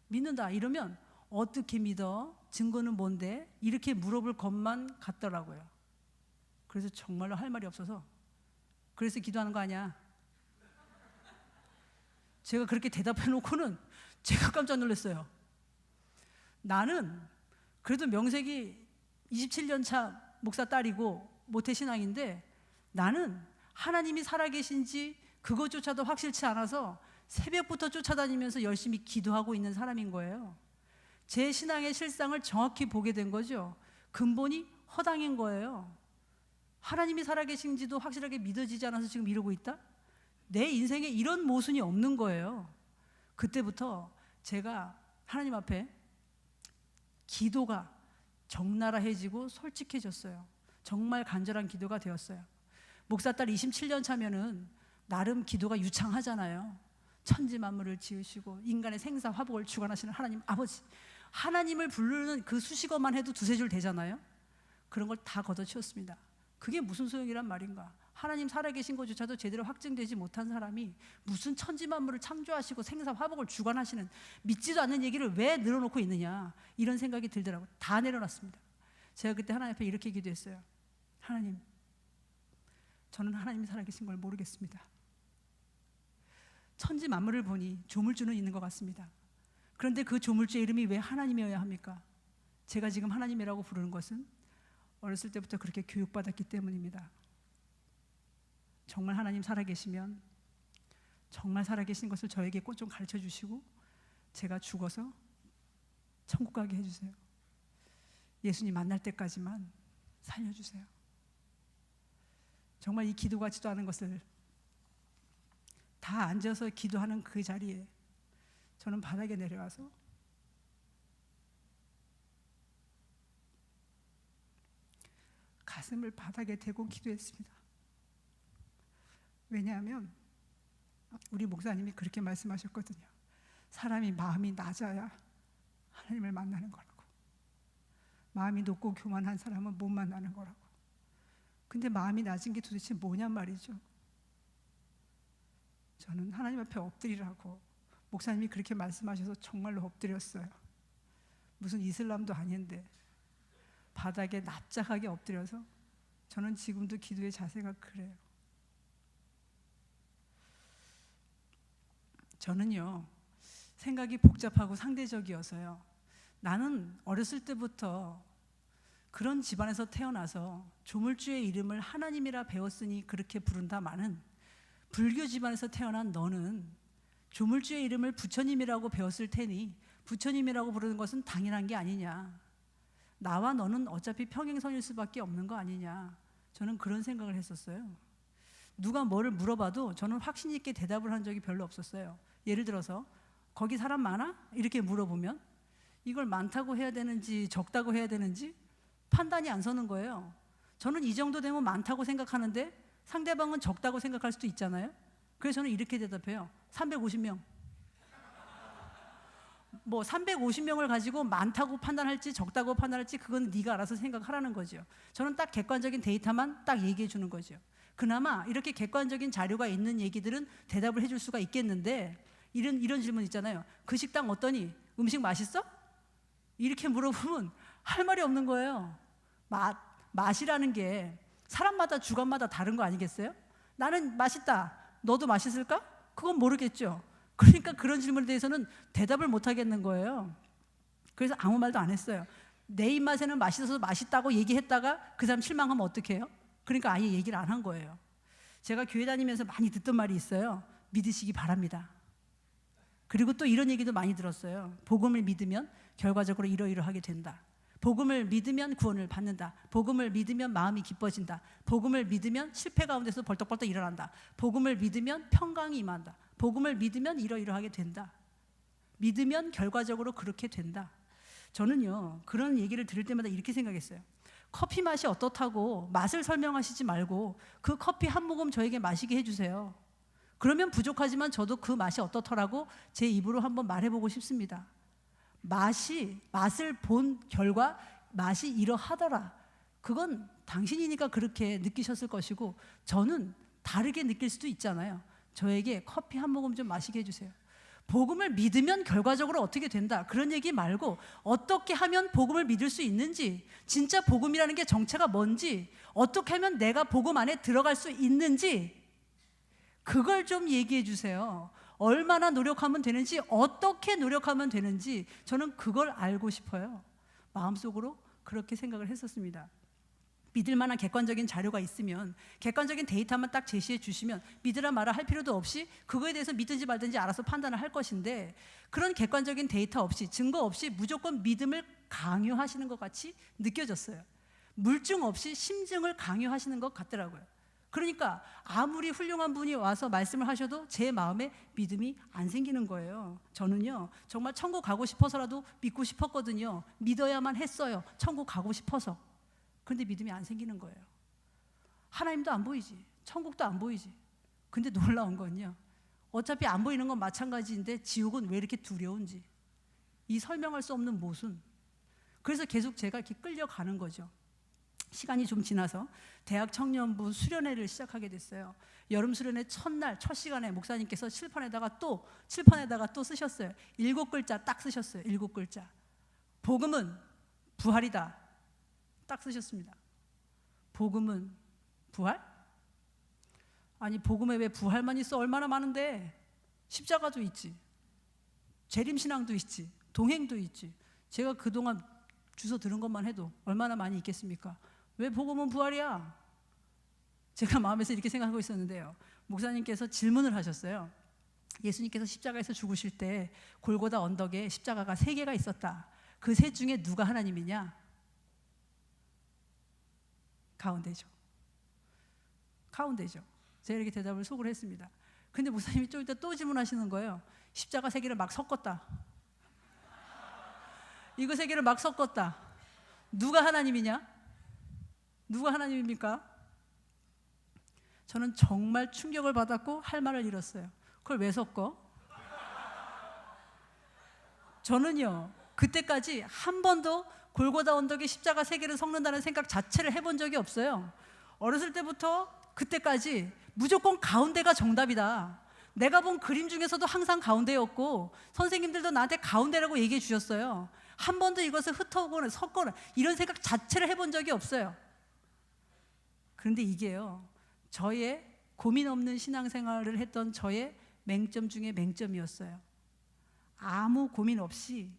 Speaker 1: 믿는다 이러면 어떻게 믿어? 증거는 뭔데? 이렇게 물어볼 것만 같더라고요. 그래서 정말로 할 말이 없어서, 그래서 기도하는 거 아니야. 제가 그렇게 대답해 놓고는 제가 깜짝 놀랐어요. 나는 그래도 명색이 27년 차 목사 딸이고 모태신앙인데, 나는 하나님이 살아계신지 그것조차도 확실치 않아서 새벽부터 쫓아다니면서 열심히 기도하고 있는 사람인 거예요. 제 신앙의 실상을 정확히 보게 된 거죠. 근본이 허당인 거예요. 하나님이 살아계신지도 확실하게 믿어지지 않아서 지금 이러고 있다? 내 인생에 이런 모순이 없는 거예요. 그때부터 제가 하나님 앞에 기도가 적나라해지고 솔직해졌어요. 정말 간절한 기도가 되었어요. 목사 딸 27년 차면은 나름 기도가 유창하잖아요. 천지 만물을 지으시고 인간의 생사 화복을 주관하시는 하나님 아버지, 하나님을 부르는 그 수식어만 해도 두세 줄 되잖아요. 그런 걸 다 걷어치웠습니다. 그게 무슨 소용이란 말인가? 하나님 살아계신 것조차도 제대로 확증되지 못한 사람이 무슨 천지 만물을 창조하시고 생사 화복을 주관하시는 믿지도 않는 얘기를 왜 늘어놓고 있느냐, 이런 생각이 들더라고요. 다 내려놨습니다. 제가 그때 하나님 앞에 이렇게 기도했어요. 하나님, 저는 하나님이 살아계신 걸 모르겠습니다. 천지 만물을 보니 조물주는 있는 것 같습니다. 그런데 그 조물주의 이름이 왜 하나님이어야 합니까? 제가 지금 하나님이라고 부르는 것은 어렸을 때부터 그렇게 교육받았기 때문입니다. 정말 하나님 살아계시면 정말 살아계신 것을 저에게 꼭 좀 가르쳐 주시고 제가 죽어서 천국 가게 해주세요. 예수님 만날 때까지만 살려주세요. 정말 이 기도 같지도 않은 것을 다 앉아서 기도하는 그 자리에 저는 바닥에 내려와서 가슴을 바닥에 대고 기도했습니다. 왜냐하면 우리 목사님이 그렇게 말씀하셨거든요. 사람이 마음이 낮아야 하나님을 만나는 거라고. 마음이 높고 교만한 사람은 못 만나는 거라고. 근데 마음이 낮은 게 도대체 뭐냔 말이죠. 저는 하나님 앞에 엎드리라고 목사님이 그렇게 말씀하셔서 정말로 엎드렸어요. 무슨 이슬람도 아닌데 바닥에 납작하게 엎드려서 저는 지금도 기도의 자세가 그래요. 저는요, 생각이 복잡하고 상대적이어서요, 나는 어렸을 때부터 그런 집안에서 태어나서 조물주의 이름을 하나님이라 배웠으니 그렇게 부른다마는 불교 집안에서 태어난 너는 조물주의 이름을 부처님이라고 배웠을 테니 부처님이라고 부르는 것은 당연한 게 아니냐, 나와 너는 어차피 평행선일 수밖에 없는 거 아니냐, 저는 그런 생각을 했었어요. 누가 뭐를 물어봐도 저는 확신 있게 대답을 한 적이 별로 없었어요. 예를 들어서 거기 사람 많아? 이렇게 물어보면 이걸 많다고 해야 되는지 적다고 해야 되는지 판단이 안 서는 거예요. 저는 이 정도 되면 많다고 생각하는데 상대방은 적다고 생각할 수도 있잖아요. 그래서 저는 이렇게 대답해요. 350명. 뭐 350명을 가지고 많다고 판단할지 적다고 판단할지 그건 네가 알아서 생각하라는 거죠. 저는 딱 객관적인 데이터만 딱 얘기해 주는 거죠. 그나마 이렇게 객관적인 자료가 있는 얘기들은 대답을 해줄 수가 있겠는데 이런 질문 있잖아요. 그 식당 어떠니? 음식 맛있어? 이렇게 물어보면 할 말이 없는 거예요. 맛이라는 게 사람마다 주관마다 다른 거 아니겠어요? 나는 맛있다. 너도 맛있을까? 그건 모르겠죠. 그러니까 그런 질문에 대해서는 대답을 못 하겠는 거예요. 그래서 아무 말도 안 했어요. 내 입맛에는 맛있어서 맛있다고 얘기했다가 그 사람 실망하면 어떡해요? 그러니까 아예 얘기를 안 한 거예요. 제가 교회 다니면서 많이 듣던 말이 있어요. 믿으시기 바랍니다. 그리고 또 이런 얘기도 많이 들었어요. 복음을 믿으면 결과적으로 이러이러하게 된다. 복음을 믿으면 구원을 받는다. 복음을 믿으면 마음이 기뻐진다. 복음을 믿으면 실패 가운데서 벌떡벌떡 일어난다. 복음을 믿으면 평강이 임한다. 복음을 믿으면 이러이러하게 된다. 믿으면 결과적으로 그렇게 된다. 저는요, 그런 얘기를 들을 때마다 이렇게 생각했어요. 커피 맛이 어떻다고 맛을 설명하시지 말고 그 커피 한 모금 저에게 마시게 해주세요. 그러면 부족하지만 저도 그 맛이 어떻더라고 제 입으로 한번 말해보고 싶습니다. 맛을 본 결과 맛이 이러하더라. 그건 당신이니까 그렇게 느끼셨을 것이고 저는 다르게 느낄 수도 있잖아요. 저에게 커피 한 모금 좀 마시게 해주세요. 복음을 믿으면 결과적으로 어떻게 된다. 그런 얘기 말고 어떻게 하면 복음을 믿을 수 있는지, 진짜 복음이라는 게 정체가 뭔지, 어떻게 하면 내가 복음 안에 들어갈 수 있는지 그걸 좀 얘기해 주세요. 얼마나 노력하면 되는지, 어떻게 노력하면 되는지 저는 그걸 알고 싶어요. 마음속으로 그렇게 생각을 했었습니다. 믿을 만한 객관적인 자료가 있으면, 객관적인 데이터만 딱 제시해 주시면 믿으라 말아 할 필요도 없이 그거에 대해서 믿든지 말든지 알아서 판단을 할 것인데, 그런 객관적인 데이터 없이, 증거 없이 무조건 믿음을 강요하시는 것 같이 느껴졌어요. 물증 없이 심증을 강요하시는 것 같더라고요. 그러니까 아무리 훌륭한 분이 와서 말씀을 하셔도 제 마음에 믿음이 안 생기는 거예요. 저는요, 정말 천국 가고 싶어서라도 믿고 싶었거든요. 믿어야만 했어요. 천국 가고 싶어서. 그런데 믿음이 안 생기는 거예요. 하나님도 안 보이지, 천국도 안 보이지. 근데 놀라운 건요, 어차피 안 보이는 건 마찬가지인데 지옥은 왜 이렇게 두려운지, 이 설명할 수 없는 모순. 그래서 계속 제가 이렇게 끌려가는 거죠. 시간이 좀 지나서 대학 청년부 수련회를 시작하게 됐어요. 여름 수련회 첫날 첫 시간에 목사님께서 칠판에다가 또 쓰셨어요. 7글자 딱 쓰셨어요. 7글자. 복음은 부활이다. 딱 쓰셨습니다. 복음은 부활? 아니, 복음에 왜 부활만 있어? 얼마나 많은데. 십자가도 있지, 재림신앙도 있지, 동행도 있지. 제가 그동안 주워 들은 것만 해도 얼마나 많이 있겠습니까? 왜 복음은 부활이야? 제가 마음에서 이렇게 생각하고 있었는데요, 목사님께서 질문을 하셨어요. 예수님께서 십자가에서 죽으실 때 골고다 언덕에 십자가가 3개가 있었다. 그 셋 중에 누가 하나님이냐? 가운데죠. 제가 이렇게 대답을 속으로 했습니다. 근데 목사님이 좀 이따 또 질문하시는 거예요. 십자가 3개를 막 섞었다. 이거 3개를 막 섞었다. 누가 하나님이냐? 누가 하나님입니까? 저는 정말 충격을 받았고 할 말을 잃었어요. 그걸 왜 섞어? 저는요, 그때까지 한 번도 골고다 언덕에 십자가 3개를 섞는다는 생각 자체를 해본 적이 없어요. 어렸을 때부터 그때까지 무조건 가운데가 정답이다. 내가 본 그림 중에서도 항상 가운데였고 선생님들도 나한테 가운데라고 얘기해 주셨어요. 한 번도 이것을 흩어거나 섞거나 이런 생각 자체를 해본 적이 없어요. 그런데 이게요, 저의 고민 없는 신앙생활을 했던 저의 맹점 중에 맹점이었어요. 아무 고민 없이,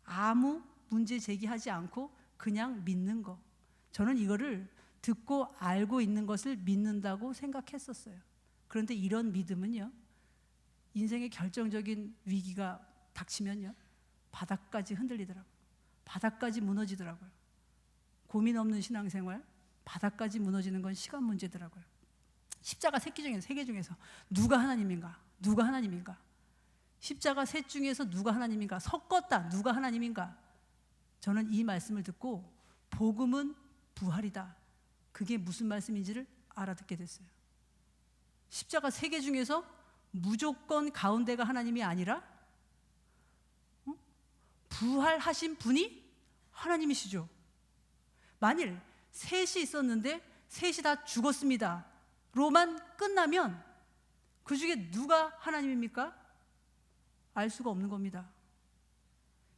Speaker 1: 아무 문제 제기하지 않고 그냥 믿는 거. 저는 이거를 듣고 알고 있는 것을 믿는다고 생각했었어요. 그런데 이런 믿음은요, 인생의 결정적인 위기가 닥치면요, 바닥까지 흔들리더라고요. 바닥까지 무너지더라고요. 고민 없는 신앙생활, 바닥까지 무너지는 건 시간 문제더라고요. 십자가 3개 중에서 누가 하나님인가? 누가 하나님인가? 십자가 3 중에서 누가 하나님인가? 섞었다. 누가 하나님인가? 저는 이 말씀을 듣고 복음은 부활이다. 그게 무슨 말씀인지를 알아듣게 됐어요. 십자가 3개 중에서 무조건 가운데가 하나님이 아니라 부활하신 분이 하나님이시죠. 만일 셋이 있었는데 셋이 다 죽었습니다 로만 끝나면 그 중에 누가 하나님입니까? 알 수가 없는 겁니다.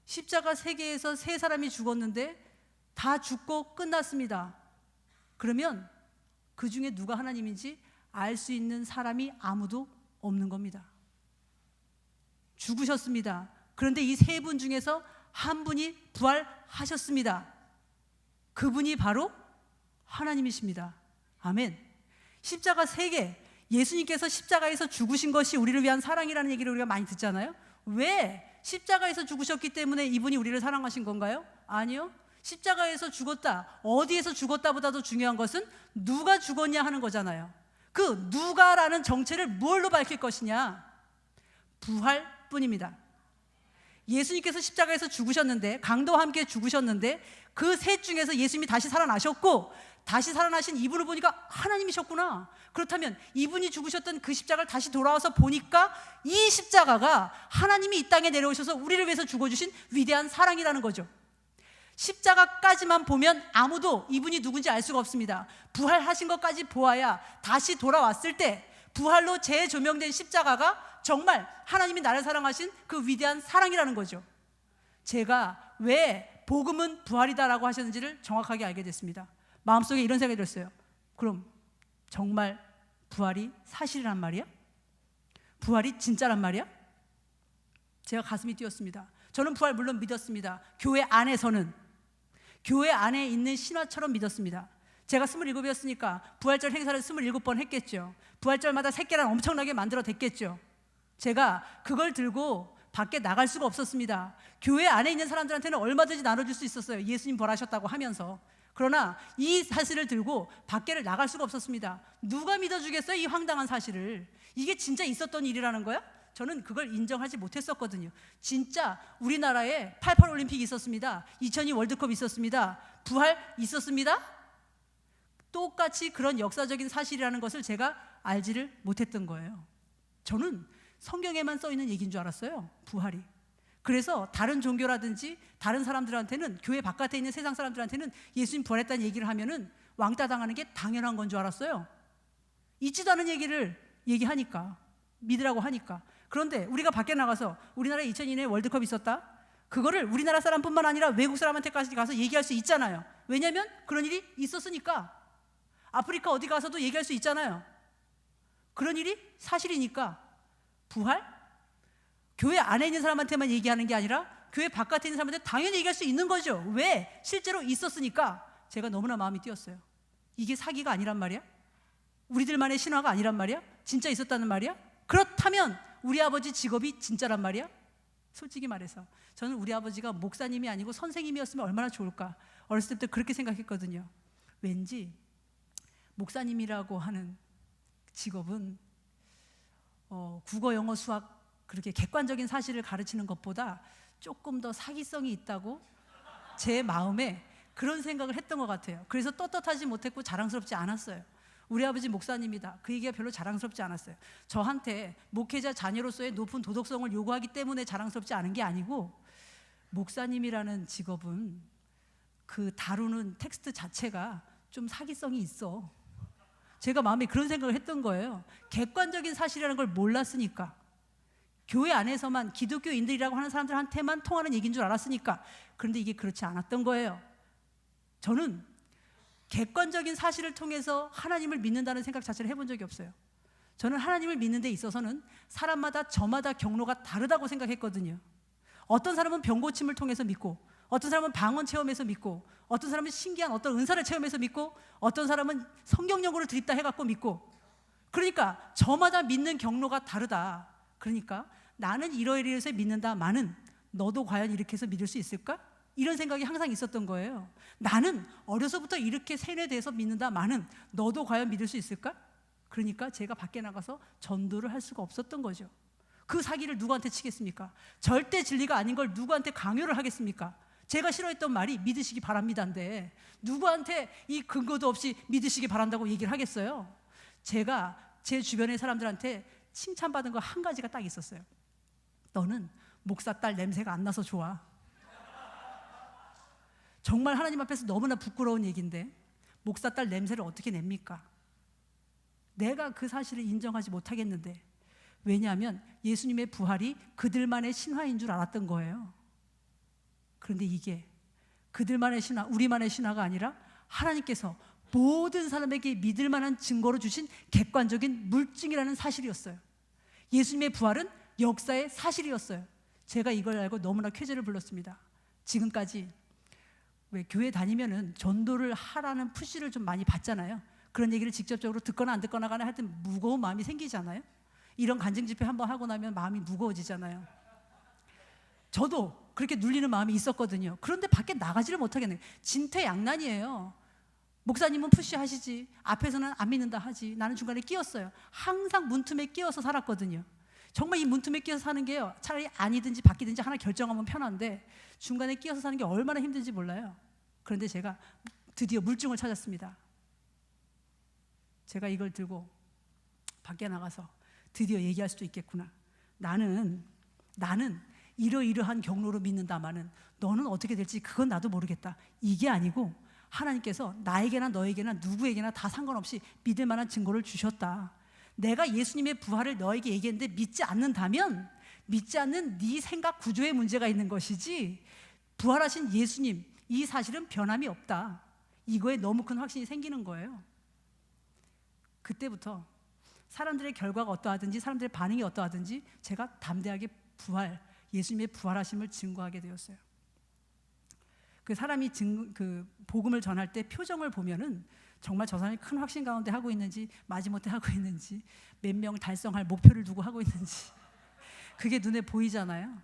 Speaker 1: 십자가 3개에서 3사람이 죽었는데 다 죽고 끝났습니다. 그러면 그 중에 누가 하나님인지 알 수 있는 사람이 아무도 없는 겁니다. 죽으셨습니다. 그런데 이 3분 중에서 한 분이 부활하셨습니다. 그분이 바로 하나님이십니다. 아멘. 십자가 3개, 예수님께서 십자가에서 죽으신 것이 우리를 위한 사랑이라는 얘기를 우리가 많이 듣잖아요. 왜? 십자가에서 죽으셨기 때문에 이분이 우리를 사랑하신 건가요? 아니요. 십자가에서 죽었다, 어디에서 죽었다 보다도 중요한 것은 누가 죽었냐 하는 거잖아요. 그 누가라는 정체를 뭘로 밝힐 것이냐? 부활뿐입니다. 예수님께서 십자가에서 죽으셨는데, 강도와 함께 죽으셨는데, 그 셋 중에서 예수님이 다시 살아나셨고, 다시 살아나신 이분을 보니까 하나님이셨구나. 그렇다면 이분이 죽으셨던 그 십자가를 다시 돌아와서 보니까 이 십자가가 하나님이 이 땅에 내려오셔서 우리를 위해서 죽어주신 위대한 사랑이라는 거죠. 십자가까지만 보면 아무도 이분이 누군지 알 수가 없습니다. 부활하신 것까지 보아야 다시 돌아왔을 때 부활로 재조명된 십자가가 정말 하나님이 나를 사랑하신 그 위대한 사랑이라는 거죠. 제가 왜 복음은 부활이다라고 하셨는지를 정확하게 알게 됐습니다. 마음속에 이런 생각이 들었어요. 그럼 정말 부활이 사실이란 말이야? 부활이 진짜란 말이야? 제가 가슴이 뛰었습니다. 저는 부활 물론 믿었습니다. 교회 안에서는, 교회 안에 있는 신화처럼 믿었습니다. 제가 27이었으니까 부활절 행사를 27번 했겠죠. 부활절마다 새끼란 엄청나게 만들어 댔겠죠. 제가 그걸 들고 밖에 나갈 수가 없었습니다. 교회 안에 있는 사람들한테는 얼마든지 나눠줄 수 있었어요. 예수님 부활하셨다고 하면서. 그러나 이 사실을 들고 밖에를 나갈 수가 없었습니다. 누가 믿어주겠어요? 이 황당한 사실을. 이게 진짜 있었던 일이라는 거야? 저는 그걸 인정하지 못했었거든요. 진짜 우리나라에 88 올림픽이 있었습니다. 2002 월드컵 있었습니다. 부활 있었습니다. 똑같이 그런 역사적인 사실이라는 것을 제가 알지를 못했던 거예요. 저는 성경에만 써 있는 얘기인 줄 알았어요, 부활이. 그래서 다른 종교라든지 다른 사람들한테는, 교회 바깥에 있는 세상 사람들한테는 예수님 부활했다는 얘기를 하면은 왕따 당하는 게 당연한 건 줄 알았어요. 있지도 않은 얘기를 얘기하니까, 믿으라고 하니까. 그런데 우리가 밖에 나가서 우리나라에 2002년에 월드컵 있었다, 그거를 우리나라 사람뿐만 아니라 외국 사람한테까지 가서 얘기할 수 있잖아요. 왜냐하면 그런 일이 있었으니까. 아프리카 어디 가서도 얘기할 수 있잖아요. 그런 일이 사실이니까. 부활? 교회 안에 있는 사람한테만 얘기하는 게 아니라 교회 바깥에 있는 사람한테 당연히 얘기할 수 있는 거죠. 왜? 실제로 있었으니까. 제가 너무나 마음이 뛰었어요. 이게 사기가 아니란 말이야? 우리들만의 신화가 아니란 말이야? 진짜 있었다는 말이야? 그렇다면 우리 아버지 직업이 진짜란 말이야? 솔직히 말해서 저는 우리 아버지가 목사님이 아니고 선생님이었으면 얼마나 좋을까. 어렸을 때부터 그렇게 생각했거든요. 왠지 목사님이라고 하는 직업은 국어, 영어, 수학 그렇게 객관적인 사실을 가르치는 것보다 조금 더 사기성이 있다고 제 마음에 그런 생각을 했던 것 같아요. 그래서 떳떳하지 못했고 자랑스럽지 않았어요. 우리 아버지 목사님이다, 그 얘기가 별로 자랑스럽지 않았어요. 저한테 목회자 자녀로서의 높은 도덕성을 요구하기 때문에 자랑스럽지 않은 게 아니고, 목사님이라는 직업은 그 다루는 텍스트 자체가 좀 사기성이 있어. 제가 마음에 그런 생각을 했던 거예요. 객관적인 사실이라는 걸 몰랐으니까. 교회 안에서만 기독교인들이라고 하는 사람들한테만 통하는 얘기인 줄 알았으니까. 그런데 이게 그렇지 않았던 거예요. 저는 객관적인 사실을 통해서 하나님을 믿는다는 생각 자체를 해본 적이 없어요. 저는 하나님을 믿는 데 있어서는 사람마다 저마다 경로가 다르다고 생각했거든요. 어떤 사람은 병 고침을 통해서 믿고, 어떤 사람은 방언 체험에서 믿고, 어떤 사람은 신기한 어떤 은사를 체험해서 믿고, 어떤 사람은 성경 연구를 드립다 해갖고 믿고. 그러니까 저마다 믿는 경로가 다르다. 그러니까 나는 이러이러해서 믿는다마는 너도 과연 이렇게 해서 믿을 수 있을까? 이런 생각이 항상 있었던 거예요. 나는 어려서부터 이렇게 세뇌돼서 믿는다마는 너도 과연 믿을 수 있을까? 그러니까 제가 밖에 나가서 전도를 할 수가 없었던 거죠. 그 사기를 누구한테 치겠습니까? 절대 진리가 아닌 걸 누구한테 강요를 하겠습니까? 제가 싫어했던 말이 믿으시기 바랍니다인데 누구한테 이 근거도 없이 믿으시기 바란다고 얘기를 하겠어요? 제가 제 주변의 사람들한테 칭찬받은 거 한 가지가 딱 있었어요. 너는 목사 딸 냄새가 안 나서 좋아. 정말 하나님 앞에서 너무나 부끄러운 얘기인데 목사 딸 냄새를 어떻게 냅니까? 내가 그 사실을 인정하지 못하겠는데. 왜냐하면 예수님의 부활이 그들만의 신화인 줄 알았던 거예요. 그런데 이게 그들만의 신화, 우리만의 신화가 아니라 하나님께서 모든 사람에게 믿을 만한 증거로 주신 객관적인 물증이라는 사실이었어요. 예수님의 부활은 역사의 사실이었어요. 제가 이걸 알고 너무나 쾌재를 불렀습니다. 지금까지 왜 교회 다니면은 전도를 하라는 푸시를 좀 많이 받잖아요. 그런 얘기를 직접적으로 듣거나 안 듣거나 간에 하여튼 무거운 마음이 생기잖아요. 이런 간증 집회 한번 하고 나면 마음이 무거워지잖아요. 저도 그렇게 눌리는 마음이 있었거든요. 그런데 밖에 나가지를 못하겠네요. 진퇴양난이에요. 목사님은 푸시하시지, 앞에서는 안 믿는다 하지, 나는 중간에 끼었어요. 항상 문틈에 끼어서 살았거든요. 정말 이 문틈에 끼어서 사는 게요, 차라리 아니든지 바뀌든지 하나 결정하면 편한데 중간에 끼어서 사는 게 얼마나 힘든지 몰라요. 그런데 제가 드디어 물증을 찾았습니다. 제가 이걸 들고 밖에 나가서 드디어 얘기할 수도 있겠구나. 나는 이러이러한 경로로 믿는다마는 너는 어떻게 될지 그건 나도 모르겠다. 이게 아니고 하나님께서 나에게나 너에게나 누구에게나 다 상관없이 믿을 만한 증거를 주셨다. 내가 예수님의 부활을 너에게 얘기했는데 믿지 않는다면 믿지 않는 네 생각 구조에 문제가 있는 것이지 부활하신 예수님 이 사실은 변함이 없다. 이거에 너무 큰 확신이 생기는 거예요. 그때부터 사람들의 결과가 어떠하든지 사람들의 반응이 어떠하든지 제가 담대하게 예수님의 부활하심을 증거하게 되었어요. 그 사람이 그 복음을 전할 때 표정을 보면은 정말 저 사람이 큰 확신 가운데 하고 있는지 마지못해 하고 있는지 몇 명 달성할 목표를 두고 하고 있는지 그게 눈에 보이잖아요.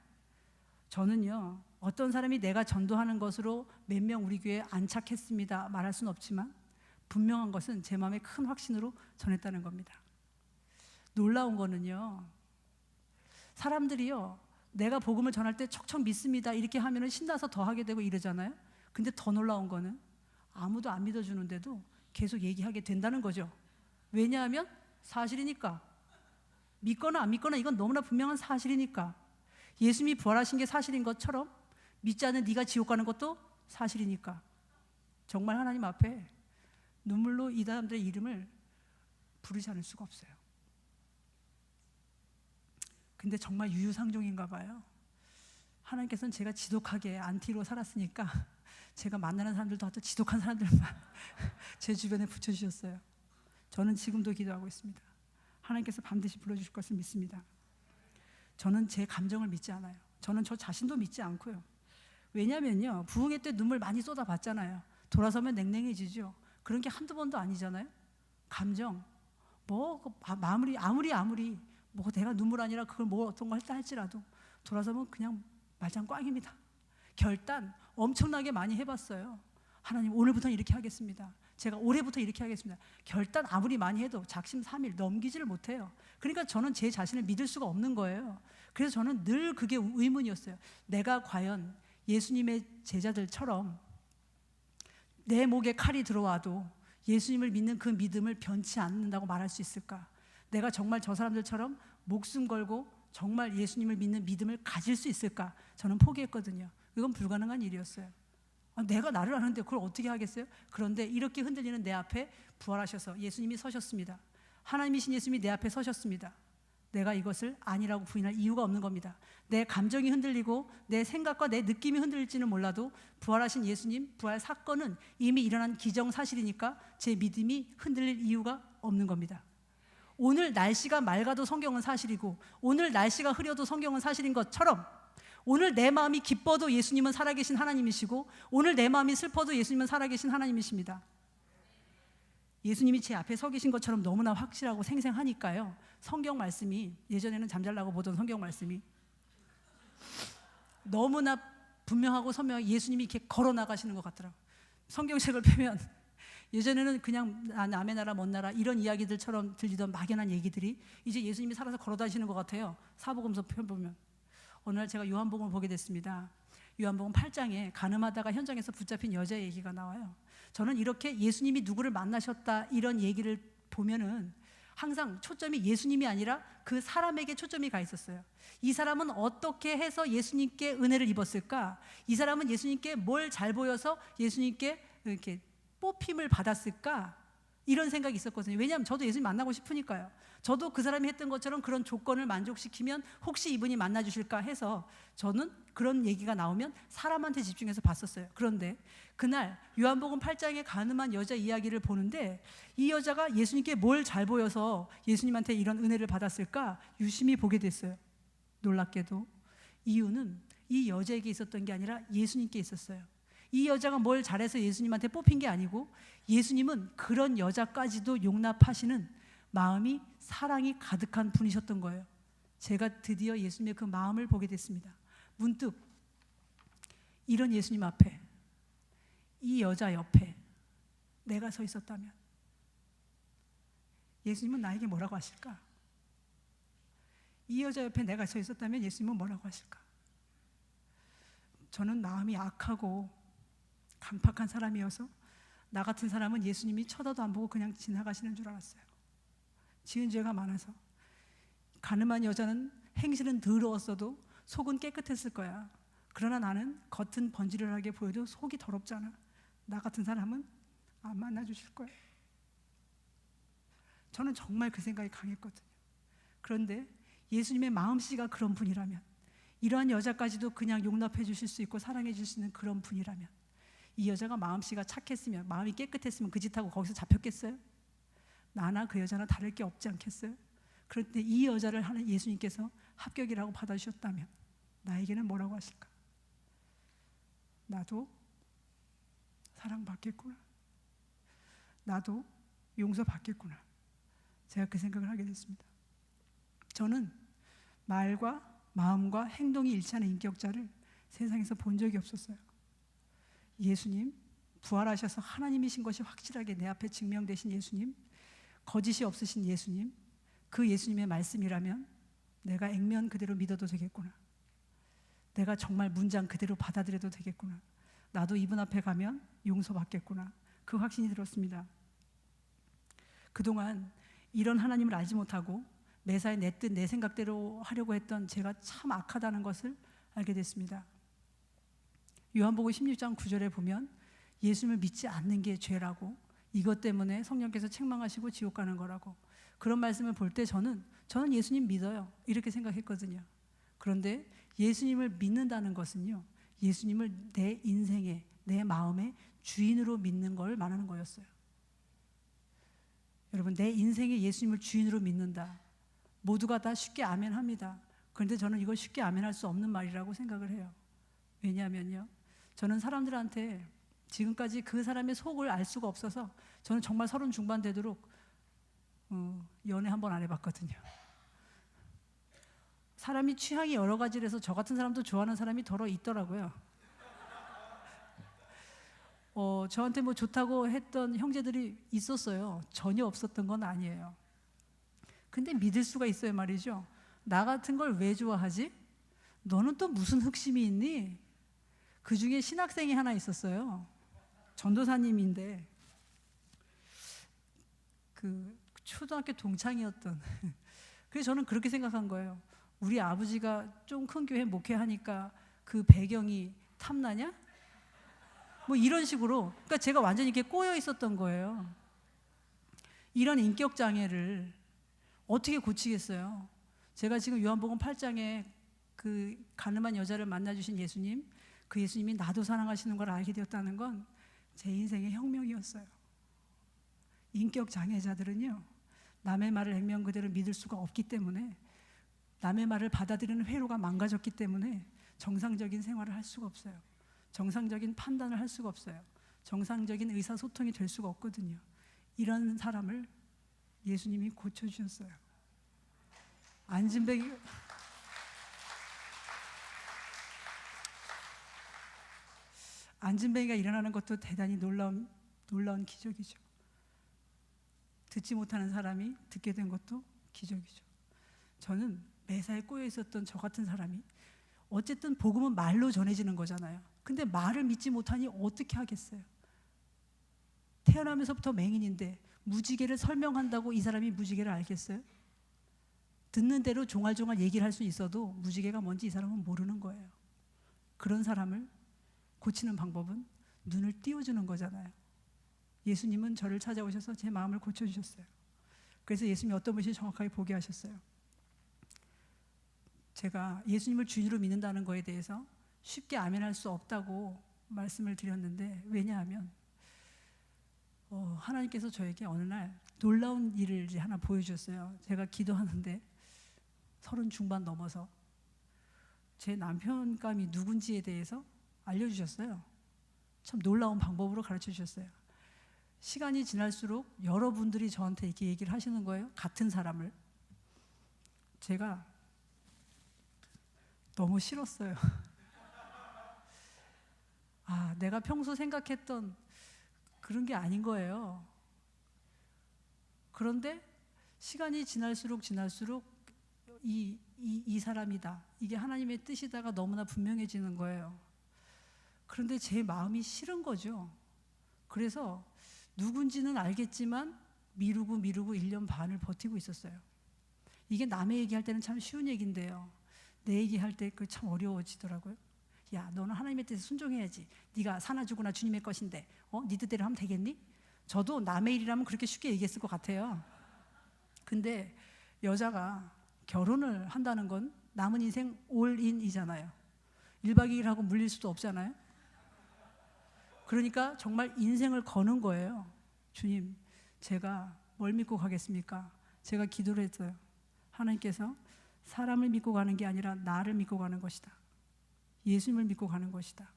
Speaker 1: 저는요 어떤 사람이 내가 전도하는 것으로 몇 명 우리 교회에 안착했습니다 말할 수는 없지만 분명한 것은 제 마음에 큰 확신으로 전했다는 겁니다. 놀라운 거는요 사람들이요 내가 복음을 전할 때 척척 믿습니다 이렇게 하면 신나서 더 하게 되고 이러잖아요. 근데 더 놀라운 거는 아무도 안 믿어주는데도 계속 얘기하게 된다는 거죠. 왜냐하면 사실이니까. 믿거나 안 믿거나 이건 너무나 분명한 사실이니까. 예수님이 부활하신 게 사실인 것처럼 믿지 않는 네가 지옥 가는 것도 사실이니까. 정말 하나님 앞에 눈물로 이 사람들의 이름을 부르지 않을 수가 없어요. 근데 정말 유유상종인가 봐요. 하나님께서는 제가 지독하게 안티로 살았으니까 제가 만나는 사람들도 또 지독한 사람들만 제 주변에 붙여주셨어요. 저는 지금도 기도하고 있습니다. 하나님께서 반드시 불러주실 것을 믿습니다. 저는 제 감정을 믿지 않아요. 저는 저 자신도 믿지 않고요. 왜냐면요 부흥회 때 눈물 많이 쏟아봤잖아요. 돌아서면 냉랭해지죠. 그런 게 한두 번도 아니잖아요. 감정 아무리 뭐 내가 눈물 아니라 그걸 뭐 어떤 거 했다 할지라도 돌아서면 그냥 말짱 꽝입니다. 결단 엄청나게 많이 해봤어요. 하나님 오늘부터 이렇게 하겠습니다. 제가 올해부터 이렇게 하겠습니다. 결단 아무리 많이 해도 작심삼일 넘기지를 못해요. 그러니까 저는 제 자신을 믿을 수가 없는 거예요. 그래서 저는 늘 그게 의문이었어요. 내가 과연 예수님의 제자들처럼 내 목에 칼이 들어와도 예수님을 믿는 그 믿음을 변치 않는다고 말할 수 있을까? 내가 정말 저 사람들처럼 목숨 걸고 정말 예수님을 믿는 믿음을 가질 수 있을까? 저는 포기했거든요. 이건 불가능한 일이었어요. 내가 나를 아는데 그걸 어떻게 하겠어요? 그런데 이렇게 흔들리는 내 앞에 부활하셔서 예수님이 서셨습니다. 하나님이신 예수님이 내 앞에 서셨습니다. 내가 이것을 아니라고 부인할 이유가 없는 겁니다. 내 감정이 흔들리고 내 생각과 내 느낌이 흔들릴지는 몰라도 부활하신 예수님 부활 사건은 이미 일어난 기정사실이니까 제 믿음이 흔들릴 이유가 없는 겁니다. 오늘 날씨가 맑아도 성경은 사실이고 오늘 날씨가 흐려도 성경은 사실인 것처럼 오늘 내 마음이 기뻐도 예수님은 살아계신 하나님이시고 오늘 내 마음이 슬퍼도 예수님은 살아계신 하나님이십니다. 예수님이 제 앞에 서 계신 것처럼 너무나 확실하고 생생하니까요. 성경 말씀이 예전에는 잠잘라고 보던 성경 말씀이 너무나 분명하고 선명하게 예수님이 이렇게 걸어 나가시는 것 같더라고요. 성경책을 펴면 예전에는 그냥 남의 나라 먼 나라 이런 이야기들처럼 들리던 막연한 얘기들이 이제 예수님이 살아서 걸어 다니시는 것 같아요. 사복음서 펴보면 어느 날 제가 요한복음을 보게 됐습니다. 요한복음 8장에 가늠하다가 현장에서 붙잡힌 여자의 얘기가 나와요. 저는 이렇게 예수님이 누구를 만나셨다 이런 얘기를 보면은 항상 초점이 예수님이 아니라 그 사람에게 초점이 가 있었어요. 이 사람은 어떻게 해서 예수님께 은혜를 입었을까? 이 사람은 예수님께 뭘 잘 보여서 예수님께 이렇게 뽑힘을 받았을까? 이런 생각이 있었거든요. 왜냐하면 저도 예수님 만나고 싶으니까요. 저도 그 사람이 했던 것처럼 그런 조건을 만족시키면 혹시 이분이 만나주실까 해서 저는 그런 얘기가 나오면 사람한테 집중해서 봤었어요. 그런데 그날 요한복음 8장에 가늠한 여자 이야기를 보는데 이 여자가 예수님께 뭘 잘 보여서 예수님한테 이런 은혜를 받았을까 유심히 보게 됐어요. 놀랍게도 이유는 이 여자에게 있었던 게 아니라 예수님께 있었어요. 이 여자가 뭘 잘해서 예수님한테 뽑힌 게 아니고 예수님은 그런 여자까지도 용납하시는 마음이, 사랑이 가득한 분이셨던 거예요. 제가 드디어 예수님의 그 마음을 보게 됐습니다. 문득 이런 예수님 앞에, 이 여자 옆에 내가 서 있었다면 예수님은 나에게 뭐라고 하실까? 이 여자 옆에 내가 서 있었다면 예수님은 뭐라고 하실까? 저는 마음이 악하고 강팍한 사람이어서 나 같은 사람은 예수님이 쳐다도 안 보고 그냥 지나가시는 줄 알았어요. 지은 죄가 많아서. 가늠한 여자는 행실은 더러웠어도 속은 깨끗했을 거야. 그러나 나는 겉은 번지르르하게 보여도 속이 더럽잖아. 나 같은 사람은 안 만나주실 거야. 저는 정말 그 생각이 강했거든요. 그런데 예수님의 마음씨가 그런 분이라면, 이러한 여자까지도 그냥 용납해 주실 수 있고 사랑해 주실 수 있는 그런 분이라면, 이 여자가 마음씨가 착했으면, 마음이 깨끗했으면 그 짓하고 거기서 잡혔겠어요? 나나 그 여자나 다를 게 없지 않겠어요? 그런데 이 여자를 하는 예수님께서 합격이라고 받아주셨다면 나에게는 뭐라고 하실까? 나도 사랑받겠구나. 나도 용서받겠구나. 제가 그 생각을 하게 됐습니다. 저는 말과 마음과 행동이 일치하는 인격자를 세상에서 본 적이 없었어요. 예수님, 부활하셔서 하나님이신 것이 확실하게 내 앞에 증명되신 예수님, 거짓이 없으신 예수님, 그 예수님의 말씀이라면 내가 액면 그대로 믿어도 되겠구나. 내가 정말 문장 그대로 받아들여도 되겠구나. 나도 이분 앞에 가면 용서받겠구나. 그 확신이 들었습니다. 그동안 이런 하나님을 알지 못하고 매사에 내 뜻, 내 생각대로 하려고 했던 제가 참 악하다는 것을 알게 됐습니다. 요한복음 16장 9절에 보면 예수님을 믿지 않는 게 죄라고, 이것 때문에 성령께서 책망하시고 지옥 가는 거라고, 그런 말씀을 볼 때 저는 예수님 믿어요, 이렇게 생각했거든요. 그런데 예수님을 믿는다는 것은요, 예수님을 내 인생에, 내 마음의 주인으로 믿는 걸 말하는 거였어요. 여러분, 내 인생에 예수님을 주인으로 믿는다, 모두가 다 쉽게 아멘합니다. 그런데 저는 이걸 쉽게 아멘할 수 없는 말이라고 생각을 해요. 왜냐하면요, 저는 사람들한테 지금까지 그 사람의 속을 알 수가 없어서 저는 정말 30 중반 되도록 연애 한 번 안 해봤거든요. 사람이 취향이 여러 가지라서 저 같은 사람도 좋아하는 사람이 더러 있더라고요. 저한테 뭐 좋다고 했던 형제들이 있었어요. 전혀 없었던 건 아니에요. 근데 믿을 수가 있어요 말이죠. 나 같은 걸 왜 좋아하지? 너는 또 무슨 흑심이 있니? 그 중에 신학생이 하나 있었어요. 전도사님인데 그 초등학교 동창이었던. 그래서 저는 그렇게 생각한 거예요. 우리 아버지가 좀 큰 교회 목회하니까 그 배경이 탐나냐? 뭐 이런 식으로. 그러니까 제가 완전히 이렇게 꼬여 있었던 거예요. 이런 인격 장애를 어떻게 고치겠어요? 제가 지금 요한복음 8장에 그 가늠한 여자를 만나주신 예수님, 그 예수님이 나도 사랑하시는 걸 알게 되었다는 건 제 인생의 혁명이었어요. 인격 장애자들은요, 남의 말을 액면 그대로 믿을 수가 없기 때문에, 남의 말을 받아들이는 회로가 망가졌기 때문에 정상적인 생활을 할 수가 없어요. 정상적인 판단을 할 수가 없어요. 정상적인 의사소통이 될 수가 없거든요. 이런 사람을 예수님이 고쳐주셨어요. 안진뱅이가 일어나는 것도 대단히 놀라운 기적이죠. 듣지 못하는 사람이 듣게 된 것도 기적이죠. 저는 매사에 꼬여 있었던 저 같은 사람이, 어쨌든 복음은 말로 전해지는 거잖아요. 근데 말을 믿지 못하니 어떻게 하겠어요? 태어나면서부터 맹인인데 무지개를 설명한다고 이 사람이 무지개를 알겠어요? 듣는 대로 종알종알 얘기를 할 수 있어도 무지개가 뭔지 이 사람은 모르는 거예요. 그런 사람을 고치는 방법은 눈을 띄워주는 거잖아요. 예수님은 저를 찾아오셔서 제 마음을 고쳐주셨어요. 그래서 예수님이 어떤 분인지 정확하게 보게 하셨어요. 제가 예수님을 주인으로 믿는다는 거에 대해서 쉽게 아멘할 수 없다고 말씀을 드렸는데, 왜냐하면 하나님께서 저에게 어느 날 놀라운 일을 하나 보여주셨어요. 제가 기도하는데 30 중반 넘어서 제 남편감이 누군지에 대해서 알려주셨어요. 참 놀라운 방법으로 가르쳐 주셨어요. 시간이 지날수록 여러분들이 저한테 이렇게 얘기를 하시는 거예요. 같은 사람을. 제가 너무 싫었어요. 내가 평소 생각했던 그런 게 아닌 거예요. 그런데 시간이 지날수록 이 사람이다, 이게 하나님의 뜻이다가 너무나 분명해지는 거예요. 그런데 제 마음이 싫은 거죠. 그래서 누군지는 알겠지만 미루고 1년 반을 버티고 있었어요. 이게 남의 얘기할 때는 참 쉬운 얘기인데요, 내 얘기할 때 그 참 어려워지더라고요. 야, 너는 하나님의 뜻에 순종해야지. 네가 사나 죽으나 주님의 것인데 네 뜻대로 하면 되겠니? 저도 남의 일이라면 그렇게 쉽게 얘기했을 것 같아요. 근데 여자가 결혼을 한다는 건 남은 인생 올인이잖아요. 1박 2일 하고 물릴 수도 없잖아요. 그러니까 정말 인생을 거는 거예요. 주님, 제가 뭘 믿고 가겠습니까? 제가 기도를 했어요. 하나님께서 사람을 믿고 가는 게 아니라 나를 믿고 가는 것이다. 예수님을 믿고 가는 것이다.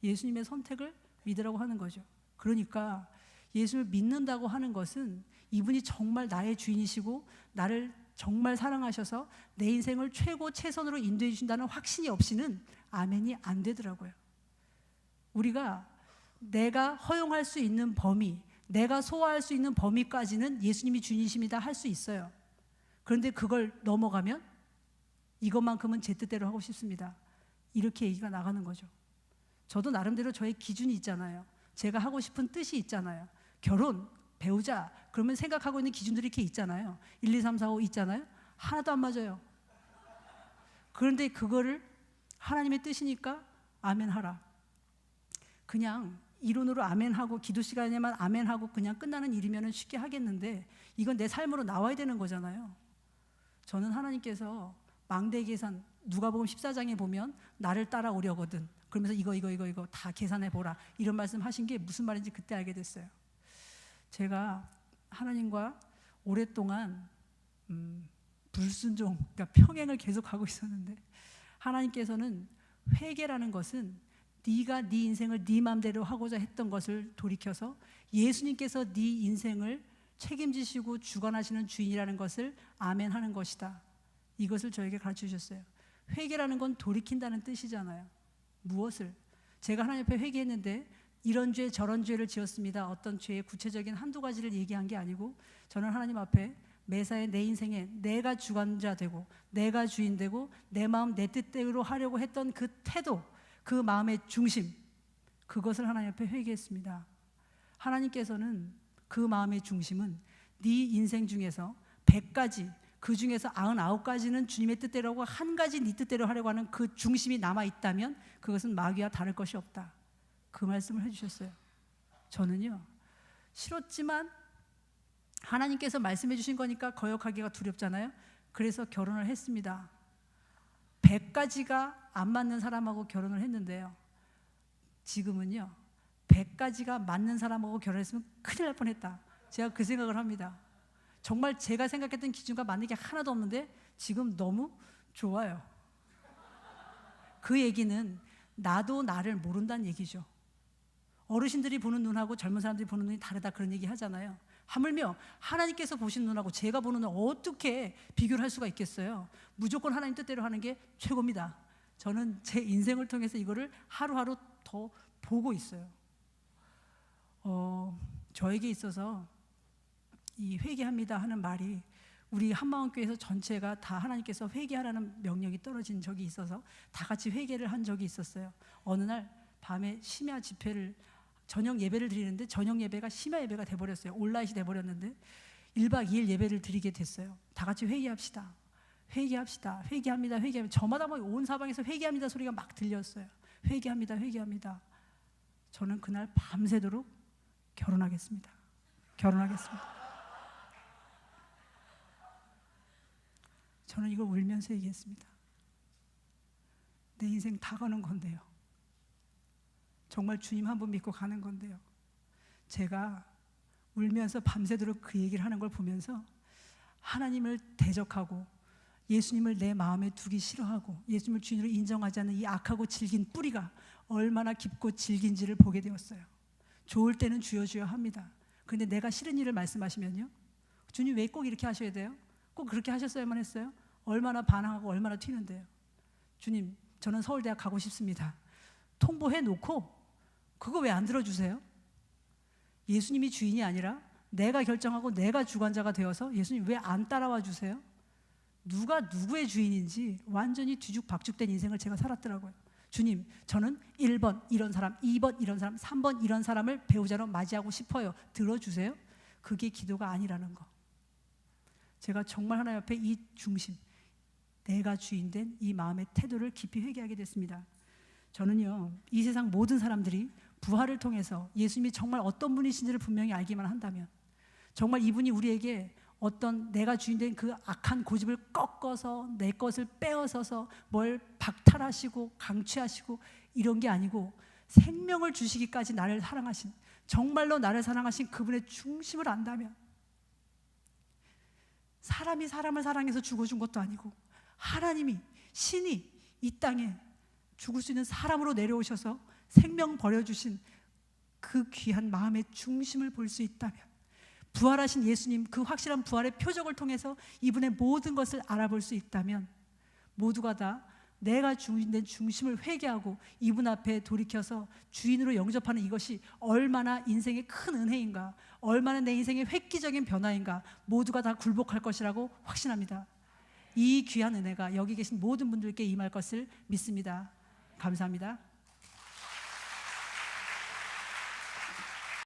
Speaker 1: 예수님의 선택을 믿으라고 하는 거죠. 그러니까 예수를 믿는다고 하는 것은 이분이 정말 나의 주인이시고 나를 정말 사랑하셔서 내 인생을 최고 최선으로 인도해 주신다는 확신이 없이는 아멘이 안 되더라고요. 우리가 내가 허용할 수 있는 범위, 내가 소화할 수 있는 범위까지는 예수님이 주인이십니다 할 수 있어요. 그런데 그걸 넘어가면 이것만큼은 제 뜻대로 하고 싶습니다, 이렇게 얘기가 나가는 거죠. 저도 나름대로 저의 기준이 있잖아요. 제가 하고 싶은 뜻이 있잖아요. 결혼, 배우자, 그러면 생각하고 있는 기준들이 이렇게 있잖아요. 1, 2, 3, 4, 5 있잖아요. 하나도 안 맞아요. 그런데 그거를 하나님의 뜻이니까 아멘하라. 그냥 이론으로 아멘하고 기도 시간에만 아멘하고 그냥 끝나는 일이면 쉽게 하겠는데 이건 내 삶으로 나와야 되는 거잖아요. 저는 하나님께서 망대 계산, 누가복음 14장에 보면 나를 따라오려거든, 그러면서 이거 다 계산해 보라, 이런 말씀 하신 게 무슨 말인지 그때 알게 됐어요. 제가 하나님과 오랫동안 불순종, 그러니까 평행을 계속하고 있었는데 하나님께서는 회개라는 것은 네가 네 인생을 네 마음대로 하고자 했던 것을 돌이켜서 예수님께서 네 인생을 책임지시고 주관하시는 주인이라는 것을 아멘하는 것이다, 이것을 저에게 가르쳐 주셨어요. 회개라는 건 돌이킨다는 뜻이잖아요. 무엇을? 제가 하나님 앞에 회개했는데 이런 죄 저런 죄를 지었습니다, 어떤 죄의 구체적인 한두 가지를 얘기한 게 아니고 저는 하나님 앞에 매사에 내 인생에 내가 주관자 되고 내가 주인 되고 내 마음 내 뜻대로 하려고 했던 그 태도, 그 마음의 중심, 그것을 하나님 앞에 회개했습니다. 하나님께서는 그 마음의 중심은 네 인생 중에서 100가지, 그 중에서 99가지는 주님의 뜻대로고 한 가지 네 뜻대로 하려고 하는 그 중심이 남아있다면 그것은 마귀와 다를 것이 없다, 그 말씀을 해주셨어요. 저는요, 싫었지만 하나님께서 말씀해 주신 거니까 거역하기가 두렵잖아요. 그래서 결혼을 했습니다. 100가지가 안 맞는 사람하고 결혼을 했는데요, 지금은요 100가지가 맞는 사람하고 결혼했으면 큰일 날 뻔했다, 제가 그 생각을 합니다. 정말 제가 생각했던 기준과 맞는 게 하나도 없는데 지금 너무 좋아요. 그 얘기는 나도 나를 모른다는 얘기죠. 어르신들이 보는 눈하고 젊은 사람들이 보는 눈이 다르다, 그런 얘기 하잖아요. 하물며 하나님께서 보시는 눈하고 제가 보는 눈 어떻게 비교를 할 수가 있겠어요. 무조건 하나님 뜻대로 하는 게 최고입니다. 저는 제 인생을 통해서 이거를 하루하루 더 보고 있어요. 저에게 있어서 이 회개합니다 하는 말이 우리 한마음교회에서 전체가 다 하나님께서 회개하라는 명령이 떨어진 적이 있어서 다 같이 회개를 한 적이 있었어요. 어느 날 밤에 심야 집회를, 저녁 예배를 드리는데 저녁 예배가 심야 예배가 돼버렸어요. 온라인이 돼버렸는데 1박 2일 예배를 드리게 됐어요. 다 같이 회개합시다, 회개합시다, 회개합니다, 회개합니다. 저마다 온 사방에서 회개합니다 소리가 막 들렸어요. 회개합니다, 회개합니다. 저는 그날 밤새도록 결혼하겠습니다. 저는 이걸 울면서 얘기했습니다. 내 인생 다 가는 건데요, 정말 주님 한 분 믿고 가는 건데요, 제가 울면서 밤새도록 그 얘기를 하는 걸 보면서 하나님을 대적하고 예수님을 내 마음에 두기 싫어하고 예수님을 주인으로 인정하지 않는 이 악하고 질긴 뿌리가 얼마나 깊고 질긴지를 보게 되었어요. 좋을 때는 주여 주여 합니다. 그런데 내가 싫은 일을 말씀하시면요, 주님 왜 꼭 이렇게 하셔야 돼요? 꼭 그렇게 하셨어야만 했어요? 얼마나 반항하고 얼마나 튀는데요. 주님, 저는 서울대학 가고 싶습니다. 통보해 놓고 그거 왜 안 들어주세요? 예수님이 주인이 아니라 내가 결정하고 내가 주관자가 되어서 예수님 왜 안 따라와 주세요? 누가 누구의 주인인지 완전히 뒤죽박죽된 인생을 제가 살았더라고요. 주님, 저는 1번 이런 사람, 2번 이런 사람, 3번 이런 사람을 배우자로 맞이하고 싶어요. 들어주세요? 그게 기도가 아니라는 거. 제가 정말 하나님 앞에 이 중심, 내가 주인된 이 마음의 태도를 깊이 회개하게 됐습니다. 저는요, 이 세상 모든 사람들이 부활을 통해서 예수님이 정말 어떤 분이신지를 분명히 알기만 한다면, 정말 이분이 우리에게 어떤 내가 주인된 그 악한 고집을 꺾어서 내 것을 빼앗아서 뭘 박탈하시고 강취하시고 이런 게 아니고 생명을 주시기까지 나를 사랑하신, 정말로 나를 사랑하신 그분의 중심을 안다면, 사람이 사람을 사랑해서 죽어준 것도 아니고 하나님이, 신이 이 땅에 죽을 수 있는 사람으로 내려오셔서 생명 버려주신 그 귀한 마음의 중심을 볼 수 있다면, 부활하신 예수님 그 확실한 부활의 표적을 통해서 이분의 모든 것을 알아볼 수 있다면, 모두가 다 내가 주인된 중심을 회개하고 이분 앞에 돌이켜서 주인으로 영접하는 이것이 얼마나 인생의 큰 은혜인가, 얼마나 내 인생의 획기적인 변화인가, 모두가 다 굴복할 것이라고 확신합니다. 이 귀한 은혜가 여기 계신 모든 분들께 임할 것을 믿습니다. 감사합니다.